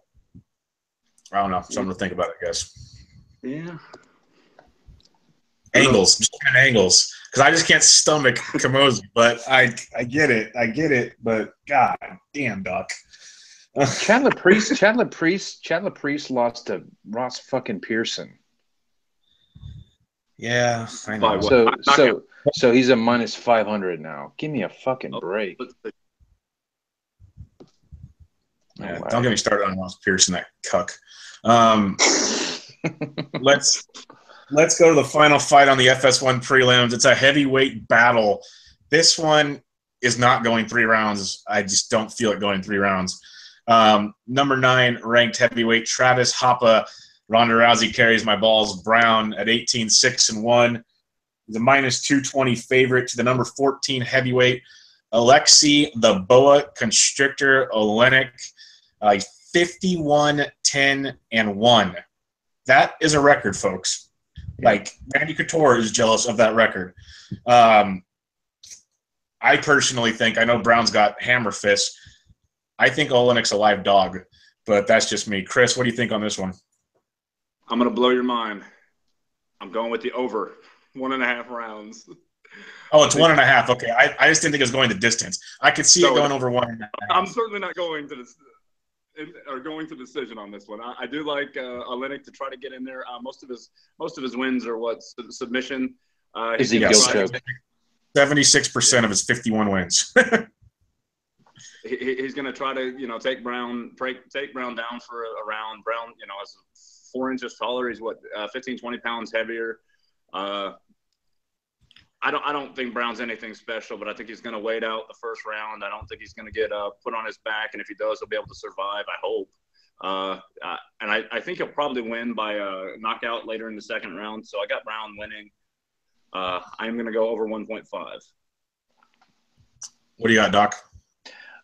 I don't know. Something to think about, I guess. Yeah. Angles. Just angles. Because I just can't stomach Camozzi. But I get it. But God damn, Doc. Chad Laprise lost to Ross fucking Pearson. Yeah, I know. So he's a minus 500 now. Give me a fucking break. Yeah, don't get me started on Ross Pearson, that cuck. Let's go to the final fight on the FS1 prelims. It's a heavyweight battle. This one is not going 3 rounds. I just don't feel it going 3 rounds. Number 9 ranked heavyweight Travis Hoppa. Ronda Rousey carries my balls. Brown at 18-6-1. The minus 220 favorite to the number 14 heavyweight Alexei the Boa Constrictor Olenek. 51-10-1. That is a record, folks. Like, Randy Couture is jealous of that record. I personally think, I know Brown's got hammer fists. I think Olenek's a live dog, but that's just me. Chris, what do you think on this one? I'm going to blow your mind. I'm going with the over 1.5 rounds. Oh, it's 1.5. Okay. I just didn't think it was going the distance. I could see it going over 1.5. I'm certainly not going to this or going to decision on this one. I do like Olenek to try to get in there. Most of his wins are submission. Is he guilt choke? 76% of his 51 wins. He's going to try to, take Brown down for a round. Brown, is 4 inches taller. He's 15, 20 pounds heavier. I don't think Brown's anything special, but I think he's going to wait out the first round. I don't think he's going to get put on his back, and if he does, he'll be able to survive, I hope. And I think he'll probably win by a knockout later in the second round. So I got Brown winning. I'm going to go over 1.5. What do you got, Doc?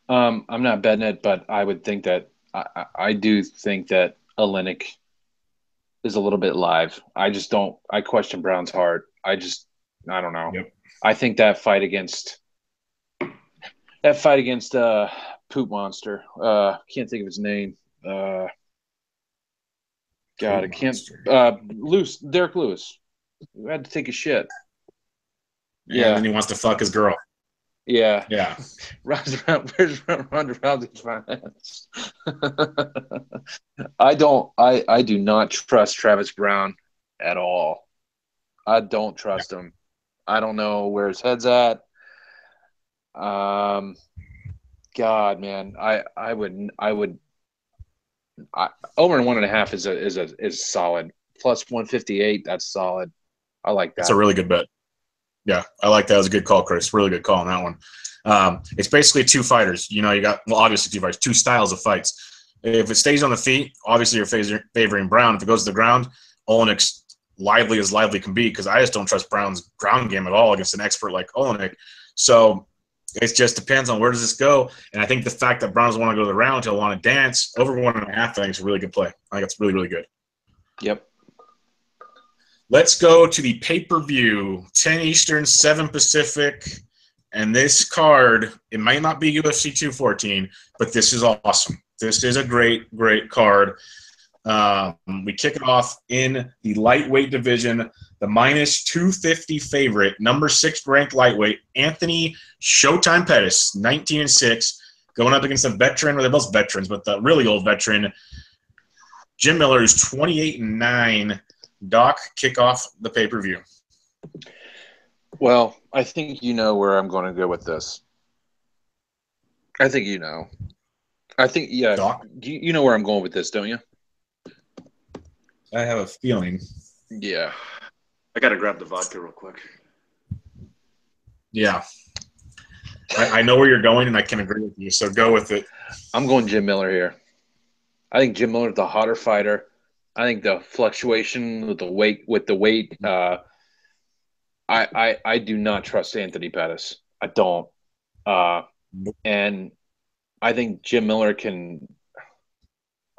I'm not betting it, but I would think that I do think that Olenek is a little bit live. I question Brown's heart. I don't know. Yep. I think that fight against Poop Monster. Can't think of his name. God, I can't. Derek Lewis. Who had to take a shit. Yeah, and then he wants to fuck his girl. Yeah. Yeah. Where's Ronda Rousey's finance? I do not trust Travis Brown at all. I don't trust him. I don't know where his head's at. God, man, I would over 1.5 is solid. Plus 158, that's solid. I like that. That's a really good bet. Yeah, I like that. It was a good call, Chris. Really good call on that one. It's basically 2 fighters. You got, obviously 2 fighters, 2 styles of fights. If it stays on the feet, obviously you're favoring Brown. If it goes to the ground, Olenek's lively as lively can be, because I just don't trust Brown's ground game at all against an expert like Olenek. So it just depends on where does this go. And I think the fact that Brown doesn't want to go to the round, he'll want to dance. Over 1.5, I think is a really good play. I think it's really, really good. Yep. Let's go to the pay-per-view, 10 Eastern, 7 Pacific. And this card, it might not be UFC 214, but this is awesome. This is a great, great card. We kick it off in the lightweight division. The minus 250 favorite, number 6 ranked lightweight, Anthony Showtime Pettis, 19-6, going up against a veteran, well, they're both veterans, but the really old veteran, Jim Miller, who's 28-9. Doc, kick off the pay-per-view. Well, I think you know where I'm going to go with this. I think you know. I think, yeah. Doc? You know where I'm going with this, don't you? I have a feeling. Yeah. I got to grab the vodka real quick. Yeah. I know where you're going, and I can agree with you, so go with it. I'm going Jim Miller here. I think Jim Miller is the hotter fighter. I think the fluctuation with the weight. I do not trust Anthony Pettis. I don't. And I think Jim Miller can,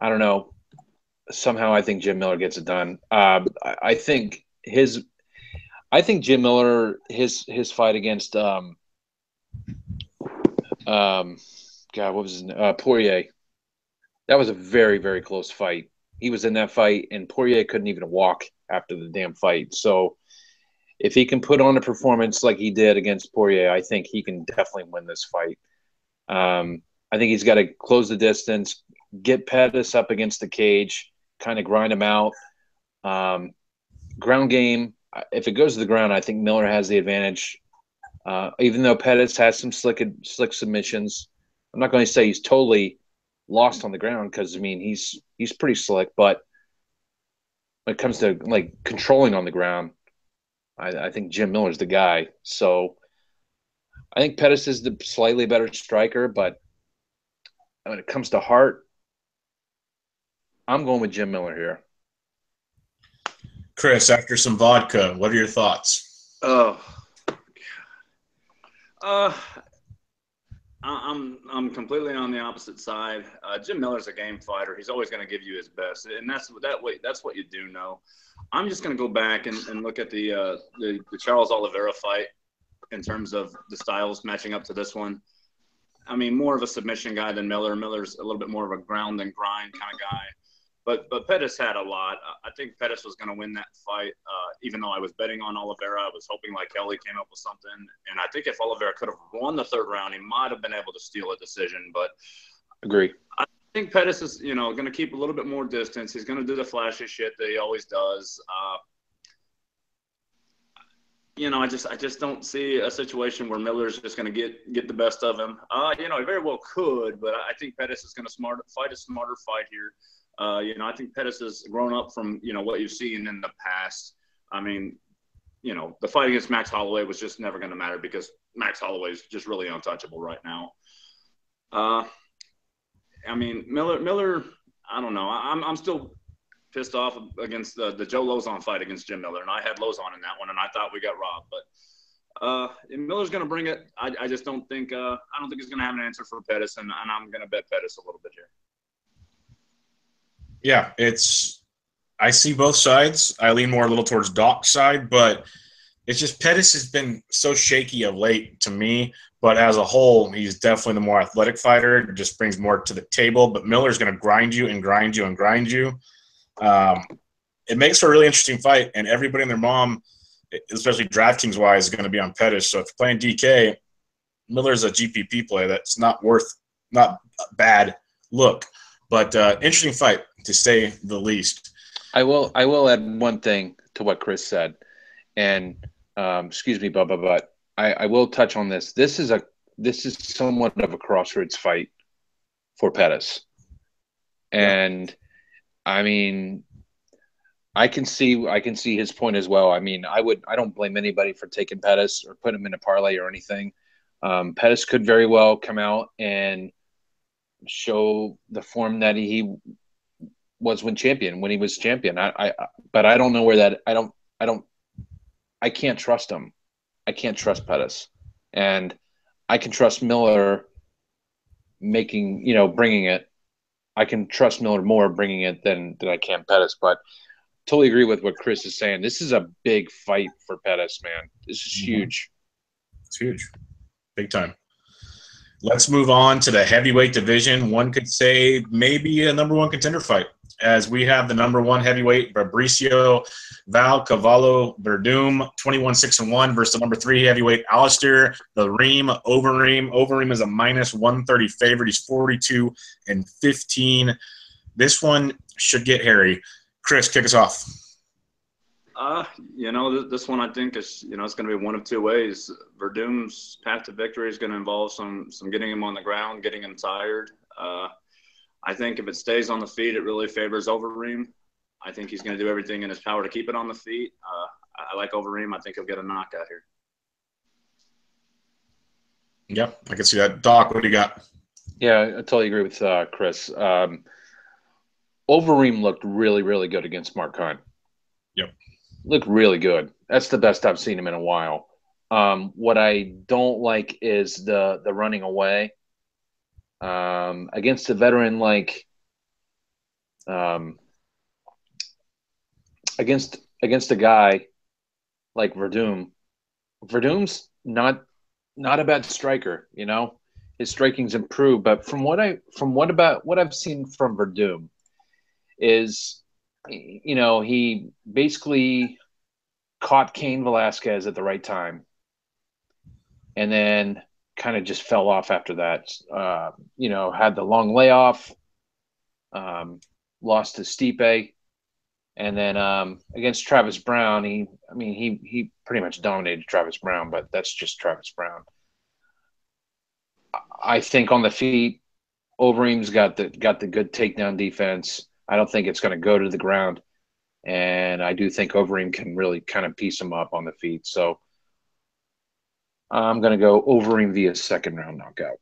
I don't know, somehow I think Jim Miller gets it done. I think Jim Miller, his fight against God, what was his name? Poirier. That was a very, very close fight. He was in that fight, and Poirier couldn't even walk after the damn fight. So if he can put on a performance like he did against Poirier, I think he can definitely win this fight. I think he's got to close the distance, get Pettis up against the cage, kind of grind him out. Ground game, if it goes to the ground, I think Miller has the advantage. Even though Pettis has some slick submissions, I'm not going to say he's totally lost on the ground because, I mean, he's pretty slick. But when it comes to, like, controlling on the ground, I think Jim Miller's the guy. So I think Pettis is the slightly better striker, but when it comes to heart, I'm going with Jim Miller here. Chris, after some vodka, what are your thoughts? Oh, I'm completely on the opposite side. Jim Miller's a game fighter. He's always going to give you his best, and that's what you do know. I'm just going to go back and look at the Charles Oliveira fight in terms of the styles matching up to this one. I mean, more of a submission guy than Miller. Miller's a little bit more of a ground and grind kind of guy. But Pettis had a lot. I think Pettis was going to win that fight, even though I was betting on Oliveira. I was hoping like Kelly came up with something. And I think if Oliveira could have won the third round, he might have been able to steal a decision. But agree. I think Pettis is, going to keep a little bit more distance. He's going to do the flashy shit that he always does. I just don't see a situation where Miller's just going to get the best of him. He very well could, but I think Pettis is going to fight a smarter fight here. I think Pettis has grown up from, what you've seen in the past. I mean, the fight against Max Holloway was just never going to matter because Max Holloway is just really untouchable right now. Miller, I don't know. I'm still pissed off against the Joe Lozon fight against Jim Miller, and I had Lozon in that one, and I thought we got robbed. But Miller's going to bring it. I just don't think he's going to have an answer for Pettis, and I'm going to bet Pettis a little bit here. Yeah, I see both sides. I lean more a little towards Dawk's side, but it's just Pettis has been so shaky of late to me. But as a whole, he's definitely the more athletic fighter. It just brings more to the table. But Miller's going to grind you and grind you and grind you. It makes for a really interesting fight, and everybody and their mom, especially DraftKings-wise, is going to be on Pettis. So if you're playing DK, Miller's a GPP play. That's not bad look. But interesting fight, to say the least. I will add one thing to what Chris said, and excuse me, Bubba, but I will touch on this. This is somewhat of a crossroads fight for Pettis, and I mean, I can see his point as well. I mean, I don't blame anybody for taking Pettis or putting him in a parlay or anything. Pettis could very well come out and show the form that he was when he was champion. But I don't know where that I can't trust him. I can't trust Pettis, and I can trust Miller bringing it. I can trust Miller more bringing it than I can Pettis, but totally agree with what Chris is saying. This is a big fight for Pettis, man. This is huge. It's huge. Big time. Let's move on to the heavyweight division. One could say maybe a number one contender fight, as we have the number one heavyweight, Fabricio Val Cavallo Verdum, 21-6-1 versus the number three heavyweight, Alistair the Ream Overeem. Overeem is a -130 favorite. He's 42-15. This one should get hairy. Chris, kick us off. This one I think is, it's going to be one of two ways. Verdum's path to victory is going to involve some getting him on the ground, getting him tired. I think if it stays on the feet, it really favors Overeem. I think he's going to do everything in his power to keep it on the feet. I like Overeem. I think he'll get a knockout here. Yep, I can see that. Doc, what do you got? Yeah, I totally agree with Chris. Overeem looked really, really good against Mark Hunt. Yep. Looked really good. That's the best I've seen him in a while. What I don't like is the running away. Against a veteran like against a guy like Verdum. Verdum's not a bad striker, you know. His striking's improved, but from what I've seen from Verdum is, you know, he basically caught Cain Velasquez at the right time, and then kind of just fell off after that. You know, had the long layoff, lost to Stipe, and then against Travis Brown, he pretty much dominated Travis Brown, but that's just Travis Brown. I think on the feet, Overeem's got the good takedown defense. I don't think it's going to go to the ground, and I do think Overeem can really kind of piece him up on the feet. So I'm going to go Overeem via second round knockout.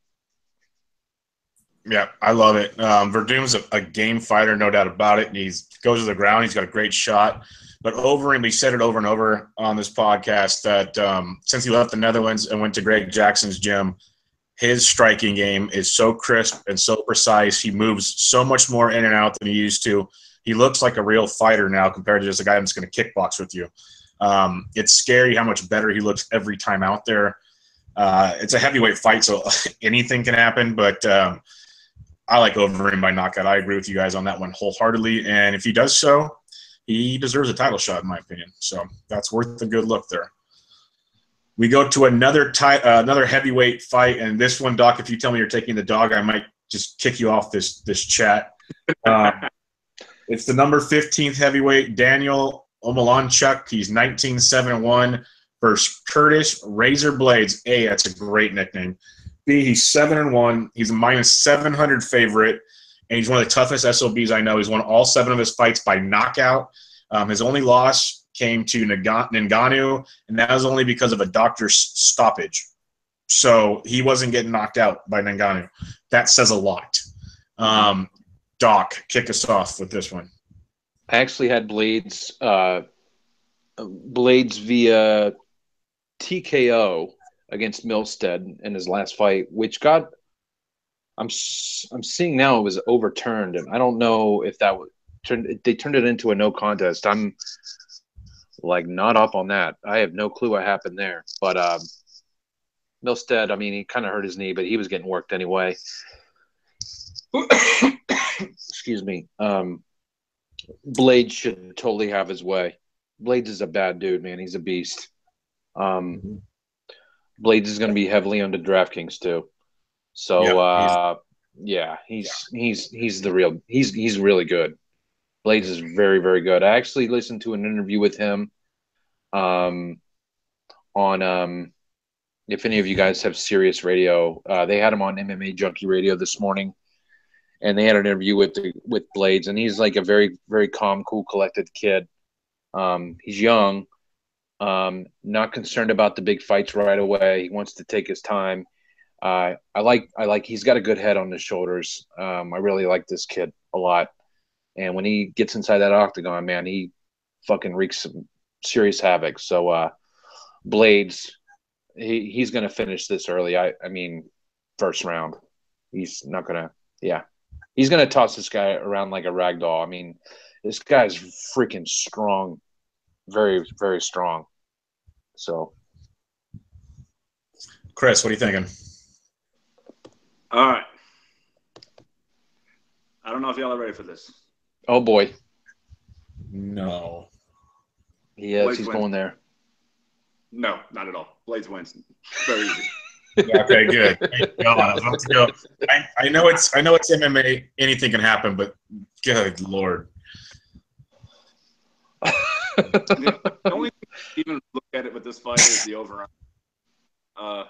Yeah, I love it. Verdum's a game fighter, no doubt about it. And he goes to the ground. He's got a great shot. But Overeem, we said it over and over on this podcast that since he left the Netherlands and went to Greg Jackson's gym, his striking game is so crisp and so precise. He moves so much more in and out than he used to. He looks like a real fighter now compared to just a guy that's going to kickbox with you. It's scary how much better he looks every time out there. It's a heavyweight fight, so anything can happen. But I like Overeem by knockout. I agree with you guys on that one wholeheartedly. And if he does so, he deserves a title shot, in my opinion. So that's worth a good look there. We go to another heavyweight fight, and this one, Doc, if you tell me you're taking the dog, I might just kick you off this chat. It's the number 15th heavyweight, Daniel Omalanchuk. He's 19-7-1 versus Curtis Razor Blades. A, that's a great nickname. B, he's 7-1. He's a -700 favorite, and he's one of the toughest SOBs I know. He's won all 7 of his fights by knockout. His only loss came to Ngannou, and that was only because of a doctor's stoppage. So he wasn't getting knocked out by Ngannou. That says a lot. Doc, kick us off with this one. I actually had Blades via TKO against Milstead in his last fight, which got I'm seeing now it was overturned, and I don't know if that was they turned it into a no contest. I'm like not up on that. I have no clue what happened there. But Milstead, I mean, he kind of hurt his knee, but he was getting worked anyway. Excuse me. Blades should totally have his way. Blades is a bad dude, man. He's a beast. Blades is going to be heavily under DraftKings too. So yeah, he's the real. He's really good. Blades is very, very good. I actually listened to an interview with him on if any of you guys have Sirius Radio, they had him on MMA Junkie Radio this morning, and they had an interview with Blades, and he's like a very, very calm, cool, collected kid. He's young, not concerned about the big fights right away. He wants to take his time. I like he's got a good head on his shoulders. I really like this kid a lot. And when he gets inside that octagon, man, he fucking wreaks some serious havoc. So Blades, he's going to finish this early. I mean, first round. He's not going to – yeah. He's going to toss this guy around like a rag doll. I mean, this guy's freaking strong, very, very strong. So. Chris, what are you thinking? All right. I don't know if y'all are ready for this. Oh, boy. No. Yes, Blades he's wins. going there. No, not at all. Blades wins. Very easy. Okay, good. Thank God. I was about to go. I know it's MMA. Anything can happen, but good Lord. The only thing to even look at it with this fight is the over. I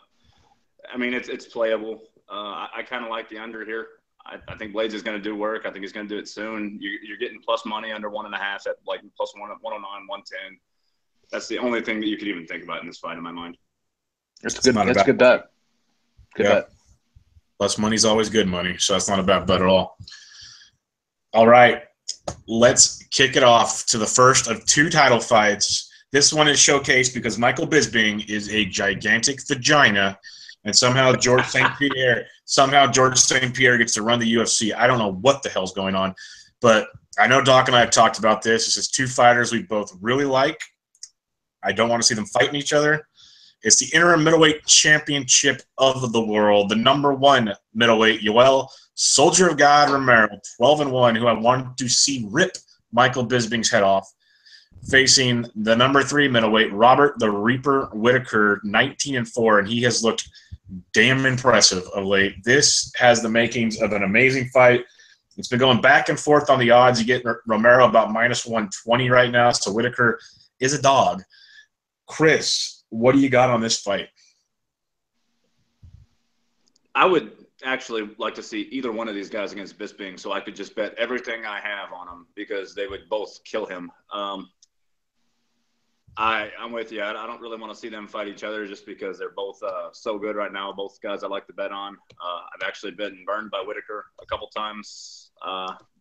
mean, it's playable. I kind of like the under here. I think Blades is going to do work. I think he's going to do it soon. You're getting plus money under 1.5 at like plus 109, 110. That's the only thing that you could even think about in this fight in my mind. That's good. That's a good bet. Good bet. Plus money's always good money, so that's not a bad bet at all. All right, let's kick it off to the first of 2 title fights. This one is showcased because Michael Bisping is a gigantic vagina, and somehow George St. Pierre gets to run the UFC. I don't know what the hell's going on, but I know Dawk and I have talked about this. This is two fighters we both really like. I don't want to see them fighting each other. It's the interim middleweight championship of the world. The number one middleweight, Yoel Soldier of God Romero, 12-1, who I wanted to see rip Michael Bisping's head off, facing the number 3 middleweight, Robert the Reaper Whittaker, 19-4, and he has looked damn impressive of late. This has the makings of an amazing fight. It's been going back and forth on the odds. You get Romero about -120 right now, so Whittaker is a dog. Chris, what do you got on this fight? I would actually like to see either one of these guys against Bisping, so I could just bet everything I have on them because they would both kill him. I'm with you. I don't really want to see them fight each other just because they're both so good right now. Both guys I like to bet on. I've actually been burned by Whittaker a couple times.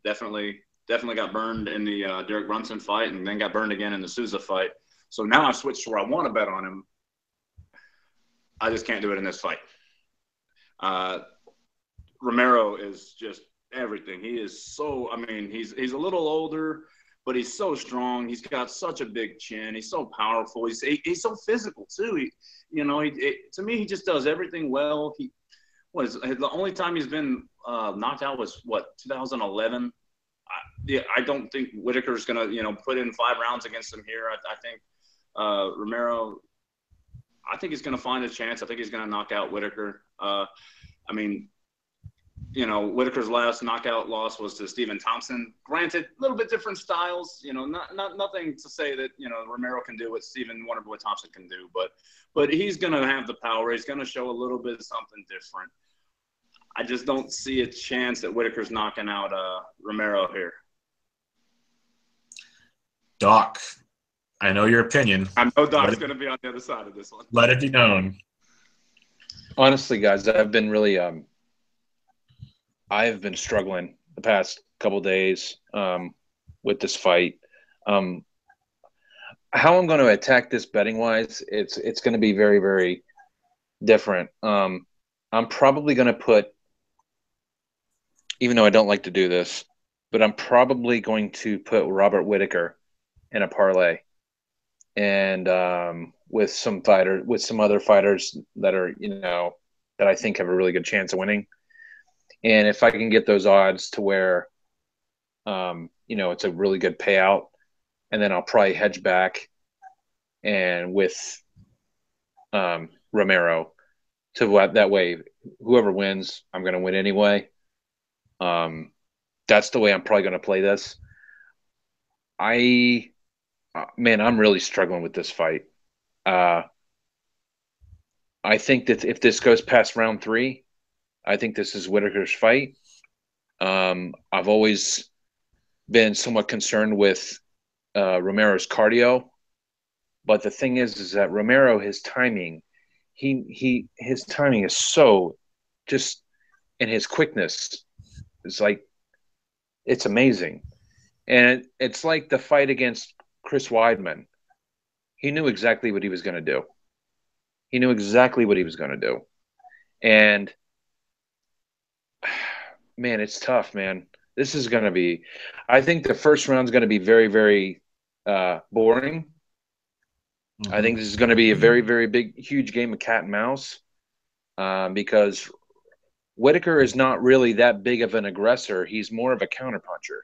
Definitely got burned in the Derek Brunson fight, and then got burned again in the Souza fight. So now I've switched to where I want to bet on him. I just can't do it in this fight. Romero is just everything. He is so – I mean, he's a little older, but he's so strong. He's got such a big chin. He's so powerful. He's so physical too. To me, he just does everything well. The only time he's been knocked out was 2011. I don't think Whittaker's gonna put in 5 rounds against him here. I think Romero. I think he's gonna find a chance. I think he's gonna knock out Whittaker. Whittaker's last knockout loss was to Stephen Thompson. Granted, a little bit different styles. Nothing to say that Romero can do what Stephen wondered what Thompson can do, but he's gonna have the power. He's gonna show a little bit of something different. I just don't see a chance that Whittaker's knocking out Romero here. Doc, I know your opinion. I know Doc's going to be on the other side of this one. Let it be known. Honestly, guys, I've been really I've been struggling the past couple days with this fight. How I'm going to attack this betting-wise, it's going to be very, very different. I'm probably going to put, even though I don't like to do this, but I'm probably going to put Robert Whittaker in a parlay, and with some other fighters that are that I think have a really good chance of winning. And if I can get those odds to where it's a really good payout, and then I'll probably hedge back and with Romero to that way whoever wins, I'm going to win anyway. That's the way I'm probably going to play this. I'm really struggling with this fight. I think that if this goes past round 3, I think this is Whittaker's fight. I've always been somewhat concerned with Romero's cardio, but the thing is that Romero, his timing, his timing is so just, and his quickness is like, it's amazing. And it's like the fight against Chris Weidman. He knew exactly what he was going to do. And man, it's tough, man. This is going to be, I think the first round is going to be very, very boring. Mm-hmm. I think this is going to be a very, very big, huge game of cat and mouse because Whittaker is not really that big of an aggressor. He's more of a counterpuncher.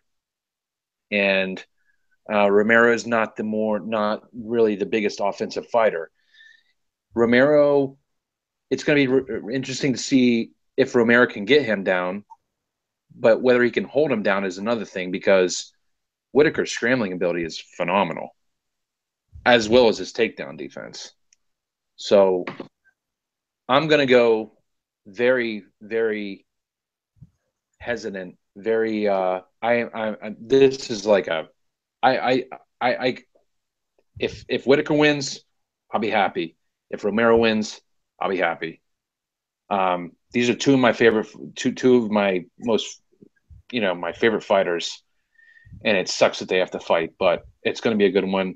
And Romero is not really the biggest offensive fighter. Romero, it's going to be interesting to see if Romero can get him down, but whether he can hold him down is another thing because Whittaker's scrambling ability is phenomenal, as well as his takedown defense. So I'm going to go very, very hesitant. Very, this is like if Whittaker wins, I'll be happy. If Romero wins, I'll be happy. These are two of my favorite, two of my most, my favorite fighters, and it sucks that they have to fight, but it's going to be a good one.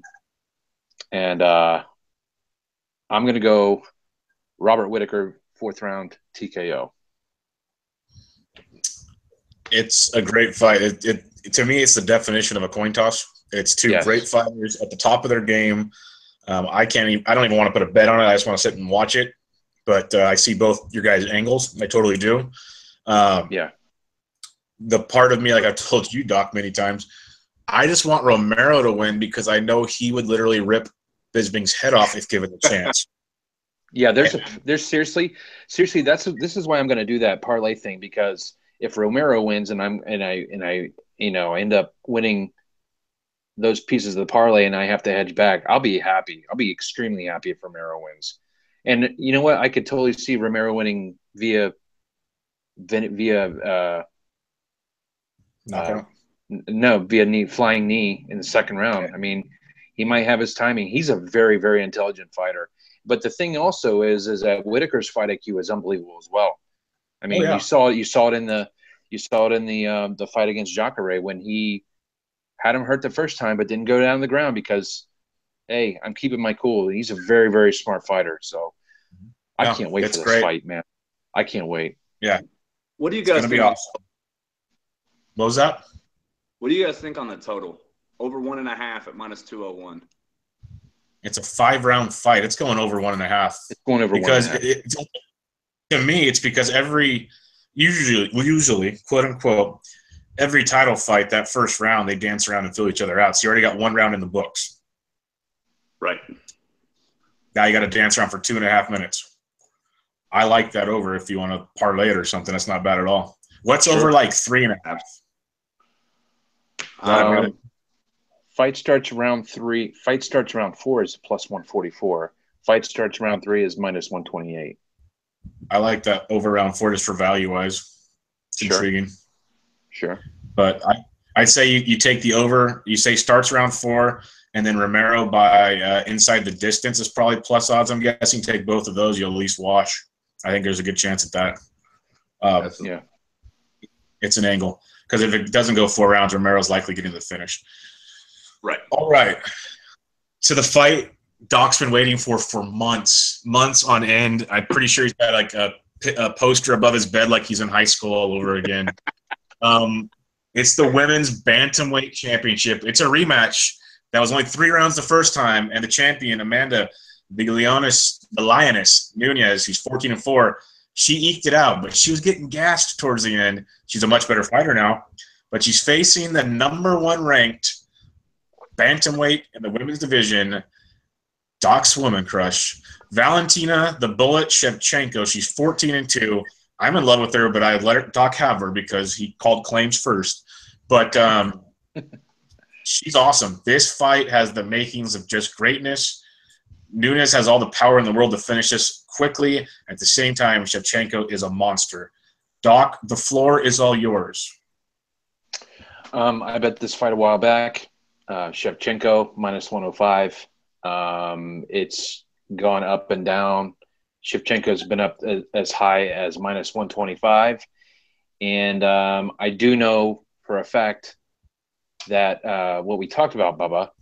And I'm going to go Robert Whittaker, 4th round TKO. It's a great fight. To me, it's the definition of a coin toss. It's two great fighters at the top of their game. I don't even want to put a bet on it. I just want to sit and watch it. But I see both your guys' angles. I totally do. The part of me, like I've told you, Doc, many times, I just want Romero to win because I know he would literally rip Bisping's head off if given the chance. Yeah, there's seriously this is why I'm going to do that parlay thing, because if Romero wins and I end up winning those pieces of the parlay and I have to hedge back, I'll be happy. I'll be extremely happy if Romero wins. And you know what? I could totally see Romero winning via flying knee in the second round. Okay. I mean, he might have his timing. He's a very, very intelligent fighter. But the thing also is that Whittaker's fight IQ is unbelievable as well. I mean, you saw it in the fight against Jacare when he had him hurt the first time, but didn't go down on the ground because, hey, I'm keeping my cool. He's a very, very smart fighter. So I can't wait for this fight, man. I can't wait. Yeah. What do you guys think? Awesome. What was that? What do you guys think on the total? Over 1.5 at -201. It's a 5-round fight. It's going over 1.5. It's going over because 1.5. To me, it's because usually, quote unquote, every title fight, that first round, they dance around and fill each other out. So you already got 1 round in the books. Right. Now you got to dance around for 2.5 minutes. I like that over if you want to parlay it or something. That's not bad at all. What's over like 3.5? Fight starts round 3. Fight starts round 4 is +144. Fight starts round 3 is -128. I like that over round 4 just for value-wise. It's intriguing. Sure. But I'd say you take the over. You say starts round 4, and then Romero by inside the distance is probably plus odds. I'm guessing take both of those, you'll at least wash. I think there's a good chance at that. It's an angle. Because if it doesn't go 4 rounds, Romero's likely getting the finish. Right. All right. To the fight Doc's been waiting for months on end. I'm pretty sure he's got like a poster above his bed like he's in high school all over again. It's the Women's Bantamweight Championship. It's a rematch. That was only 3 rounds the first time, and the champion, Amanda the Lioness Nunez, who's 14-4, she eked it out, but she was getting gassed towards the end. She's a much better fighter now, but she's facing the #1 ranked bantamweight in the women's division, Doc's woman crush, Valentina the Bullet Shevchenko. She's 14-2. I'm in love with her, but I let Doc have her because he called claims first. But she's awesome. This fight has the makings of just greatness. Nunez has all the power in the world to finish this quickly. At the same time, Shevchenko is a monster. Doc, the floor is all yours. I bet this fight a while back. Shevchenko -105. It's gone up and down. Shevchenko's been up as high as -125. And I do know for a fact that what we talked about, Bubba,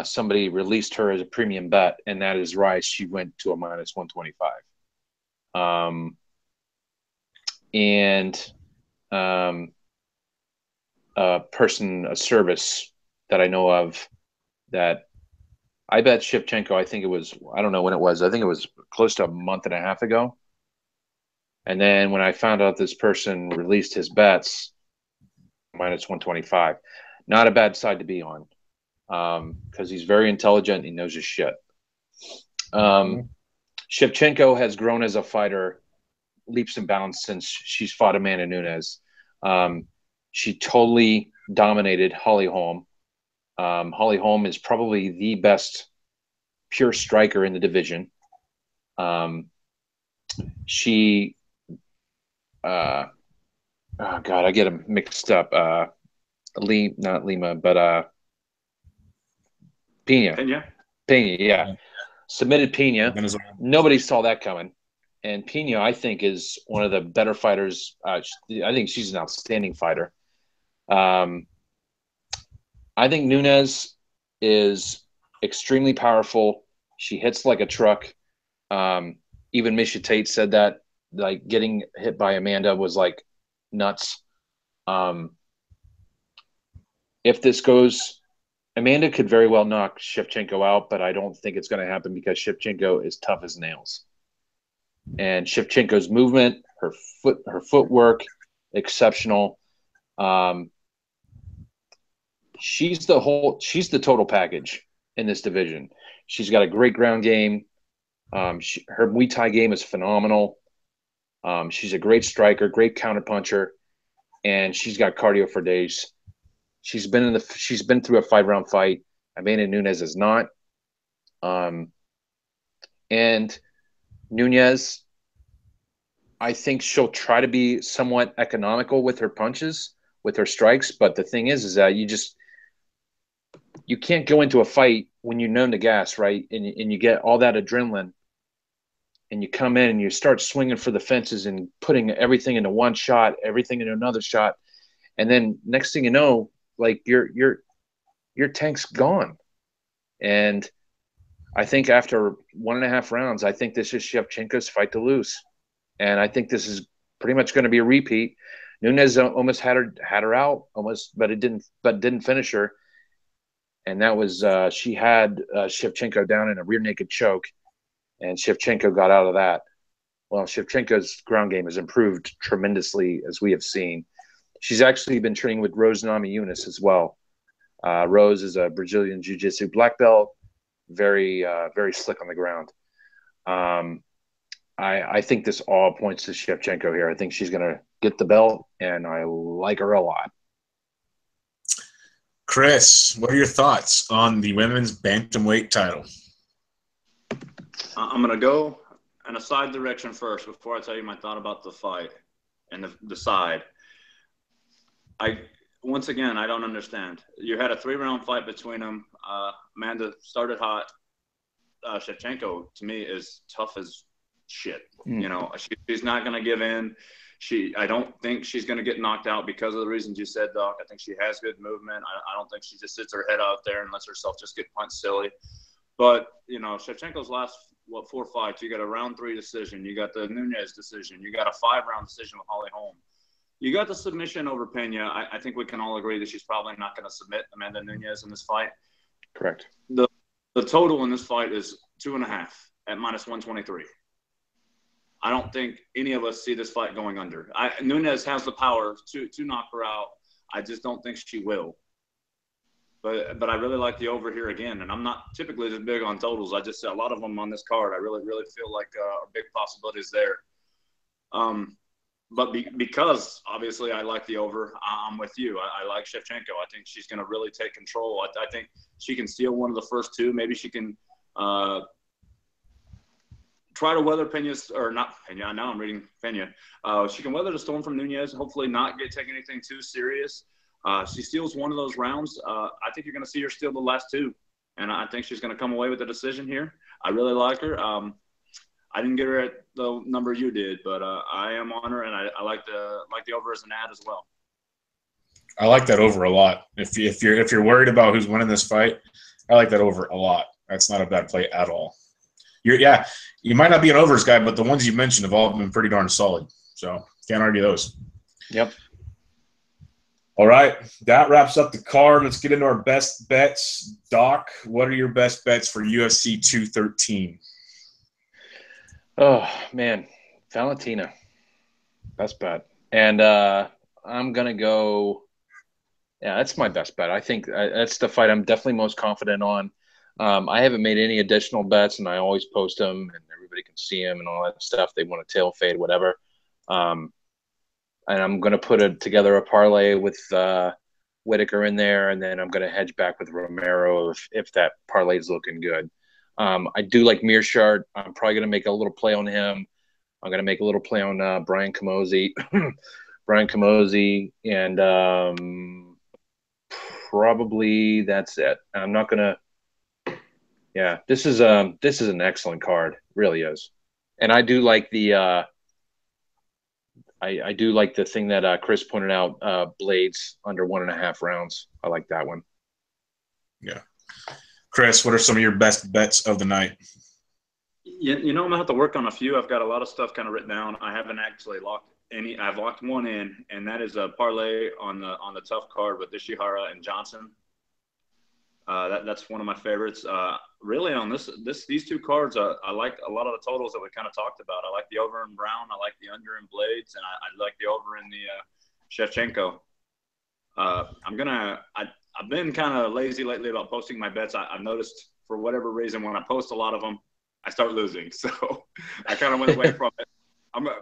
somebody released her as a premium bet, and that is right. She went to a -125. A service that I know of that I bet Shevchenko, I think it was, I don't know when it was, I think it was close to a month and a half ago. And then when I found out this person released his bets, -125, not a bad side to be on, because he's very intelligent and he knows his shit. Shevchenko has grown as a fighter leaps and bounds since she's fought Amanda Nunes. She totally dominated Holly Holm. Holly Holm is probably the best pure striker in the division. Oh God, I get them mixed up. Not Lima, but Pena, yeah. Submitted Pena. Nobody saw that coming. And Pena, I think, is one of the better fighters. I think she's an outstanding fighter. I think Nunes is extremely powerful. She hits like a truck. Even Misha Tate said that, like, getting hit by Amanda was like nuts. If this goes, Amanda could very well knock Shevchenko out, but I don't think it's going to happen because Shevchenko is tough as nails. And Shevchenko's movement, her footwork, exceptional. She's the total package in this division. She's got a great ground game. Her Muay Thai game is phenomenal. She's a great striker, great counterpuncher, and she's got cardio for days. She's been through a 5-round fight. Amanda Nunes is not. And Nunes, I think she'll try to be somewhat economical with her punches, with her strikes. But the thing is that you can't go into a fight when you know the gas, right? And you get all that adrenaline, and you come in and you start swinging for the fences and putting everything into one shot, everything into another shot, and then next thing you know, like your tank's gone. And I think after 1.5 rounds, I think this is Shevchenko's fight to lose, and I think this is pretty much going to be a repeat. Nunes almost had her out, but didn't finish her. And that was she had Shevchenko down in a rear naked choke, and Shevchenko got out of that. Well, Shevchenko's ground game has improved tremendously, as we have seen. She's actually been training with Rose Namajunas as well. Rose is a Brazilian Jiu-Jitsu black belt, very slick on the ground. I think this all points to Shevchenko here. I think she's going to get the belt, and I like her a lot. Chris, what are your thoughts on the women's bantamweight title? I'm going to go in a side direction first before I tell you my thought about the fight and the side. Once again, I don't understand. You had a 3-round fight between them. Amanda started hot. Shevchenko, to me, is tough as shit. You know, she's not going to give in. I don't think she's going to get knocked out because of the reasons you said, Doc. I think she has good movement. I don't think she just sits her head out there and lets herself just get punched silly. But, you know, Shevchenko's last, 4 fights, you got a round 3 decision. You got the Nunes decision. You got a 5-round decision with Holly Holm. You got the submission over Pena. I think we can all agree that she's probably not going to submit Amanda Nunes in this fight. Correct. The total in this fight is 2.5 at -123. I don't think any of us see this fight going under. Nunes has the power to knock her out. I just don't think she will. But I really like the over here again. And I'm not typically this big on totals. I just said a lot of them on this card. I really feel like are big possibilities there. But because, obviously, I like the over, I'm with you. I like Shevchenko. I think she's going to really take control. I think she can steal one of the first 2. Maybe she can try to weather Pena's – or not Pena. Now I'm reading Pena. She can weather the storm from Nunes, hopefully not take anything too serious. She steals one of those rounds. I think you're going to see her steal the last 2. And I think she's going to come away with the decision here. I really like her. I didn't get her at the number you did, but I am on her, and I like the over as an ad as well. I like that over a lot. If you're worried about who's winning this fight, I like that over a lot. That's not a bad play at all. You might not be an overs guy, but the ones you mentioned have all been pretty darn solid. So can't argue those. Yep. All right, that wraps up the card. Let's get into our best bets. Doc, what are your best bets for UFC 213? Oh, man. Valentina. Best bet. And I'm going to go – yeah, that's my best bet. I think that's the fight I'm definitely most confident on. I haven't made any additional bets, and I always post them, and everybody can see them and all that stuff. They want to tail fade, whatever. And I'm going to put together a parlay with Whitaker in there, and then I'm going to hedge back with Romero if that parlay is looking good. I do like Mearshart. I'm probably going to make a little play on him. I'm going to make a little play on Brian Camozzi. Brian Camozzi, and probably that's it. I'm not going to – yeah, this is an excellent card. It really is. And I do like the I do like the thing that Chris pointed out, blades under 1.5 rounds. I like that one. Yeah. Chris, what are some of your best bets of the night? You know, I'm gonna have to work on a few. I've got a lot of stuff kind of written down. I haven't actually locked any. I've locked one in, and that is a parlay on the TUF card with Ishihara and Johnson. That's one of my favorites. Really, on these two cards, I like a lot of the totals that we kind of talked about. I like the over in Brown. I like the under in Blades, and I like the over in the Shevchenko. I've been kind of lazy lately about posting my bets. I've noticed for whatever reason when I post a lot of them, I start losing. So I kind of went away from it.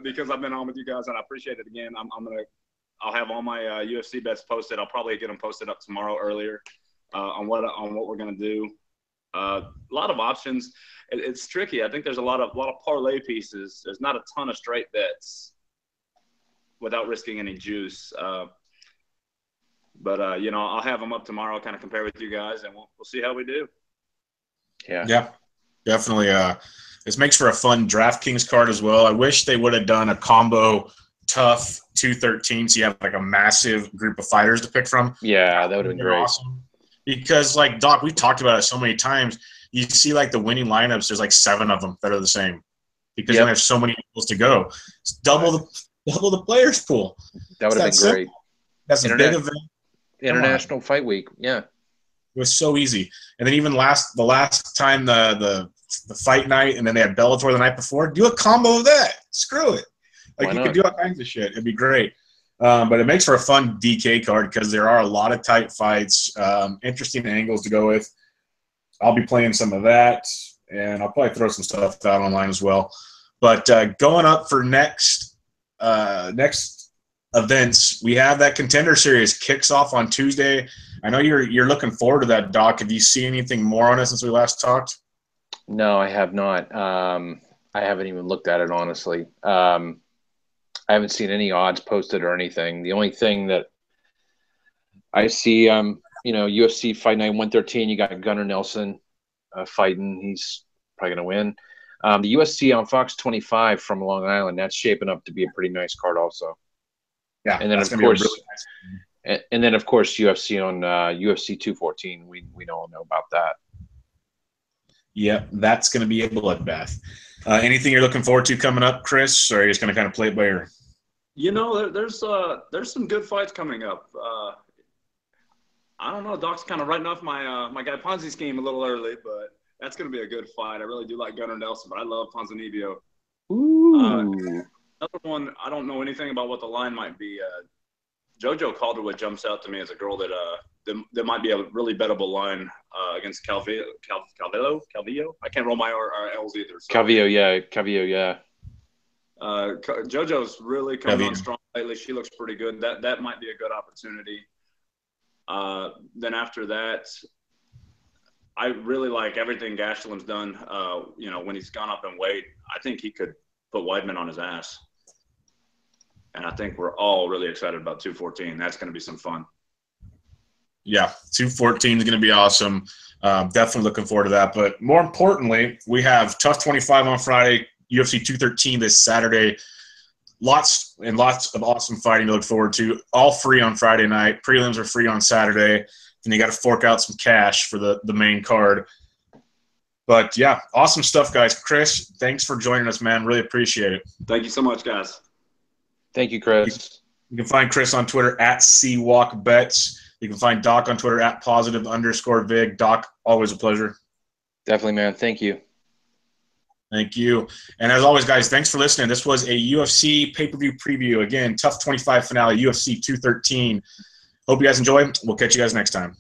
Because I've been on with you guys, and I appreciate it again. I'll have all my UFC bets posted. I'll probably get them posted up tomorrow earlier on what we're gonna do. A lot of options. It's tricky. I think there's a lot of parlay pieces. There's not a ton of straight bets without risking any juice. But I'll have them up tomorrow. Kind of compare with you guys, and we'll see how we do. Yeah, definitely. This makes for a fun DraftKings card as well. I wish they would have done a combo TUF 213, so you have like a massive group of fighters to pick from. Yeah, that would have been great. Awesome. Because like Doc, we talked about it so many times. You see like the winning lineups. There's like 7 of them that are the same because then there's so many pools to go. It's double the players pool. That would have been great. That's a big event. International Fight Week. Yeah, it was so easy. And then even the last time the fight night, and then they had Bellator the night before. Do a combo of that. Screw it. Like you could do all kinds of shit. It'd be great. But it makes for a fun DK card because there are a lot of tight fights, interesting angles to go with. I'll be playing some of that, and I'll probably throw some stuff out online as well. But going up for next events, we have that Contender Series kicks off on Tuesday. I know you're looking forward to that, Doc. Have you seen anything more on it since we last talked? No, I have not. I haven't even looked at it, honestly. I haven't seen any odds posted or anything. The only thing that I see, UFC Fight Night 113, you got Gunnar Nelson fighting. He's probably going to win. The UFC on Fox 25 from Long Island, that's shaping up to be a pretty nice card also. Yeah, and then of course UFC on UFC 214. We all know about that. Yep, that's going to be a bloodbath. Anything you're looking forward to coming up, Chris, or are you just going to kind of play it by ear? There's some good fights coming up. I don't know. Doc's kind of writing off my guy Ponzi scheme a little early, but that's going to be a good fight. I really do like Gunnar Nelson, but I love Ponzinibbio. Ooh. Another one, I don't know anything about what the line might be. JoJo Calderwood jumps out to me as a girl that might be a really bettable line against Calvillo. I can't roll my L's either. So. Calvillo, yeah. JoJo's really coming on strong lately. She looks pretty good. That might be a good opportunity. Then after that, I really like everything Gastelum's done. When he's gone up in weight, I think he could put Weidman on his ass. And I think we're all really excited about 214. That's going to be some fun. Yeah, 214 is going to be awesome. Definitely looking forward to that. But more importantly, we have TUF 25 on Friday, UFC 213 this Saturday. Lots and lots of awesome fighting to look forward to. All free on Friday night. Prelims are free on Saturday. And you got to fork out some cash for the main card. But, yeah, awesome stuff, guys. Chris, thanks for joining us, man. Really appreciate it. Thank you so much, guys. Thank you, Chris. You can find Chris on Twitter at CWalkBets. You can find Doc on Twitter at @positive_Vig. Doc, always a pleasure. Definitely, man. Thank you. Thank you. And as always, guys, thanks for listening. This was a UFC pay-per-view preview. Again, TUF 25 finale, UFC 213. Hope you guys enjoy. We'll catch you guys next time.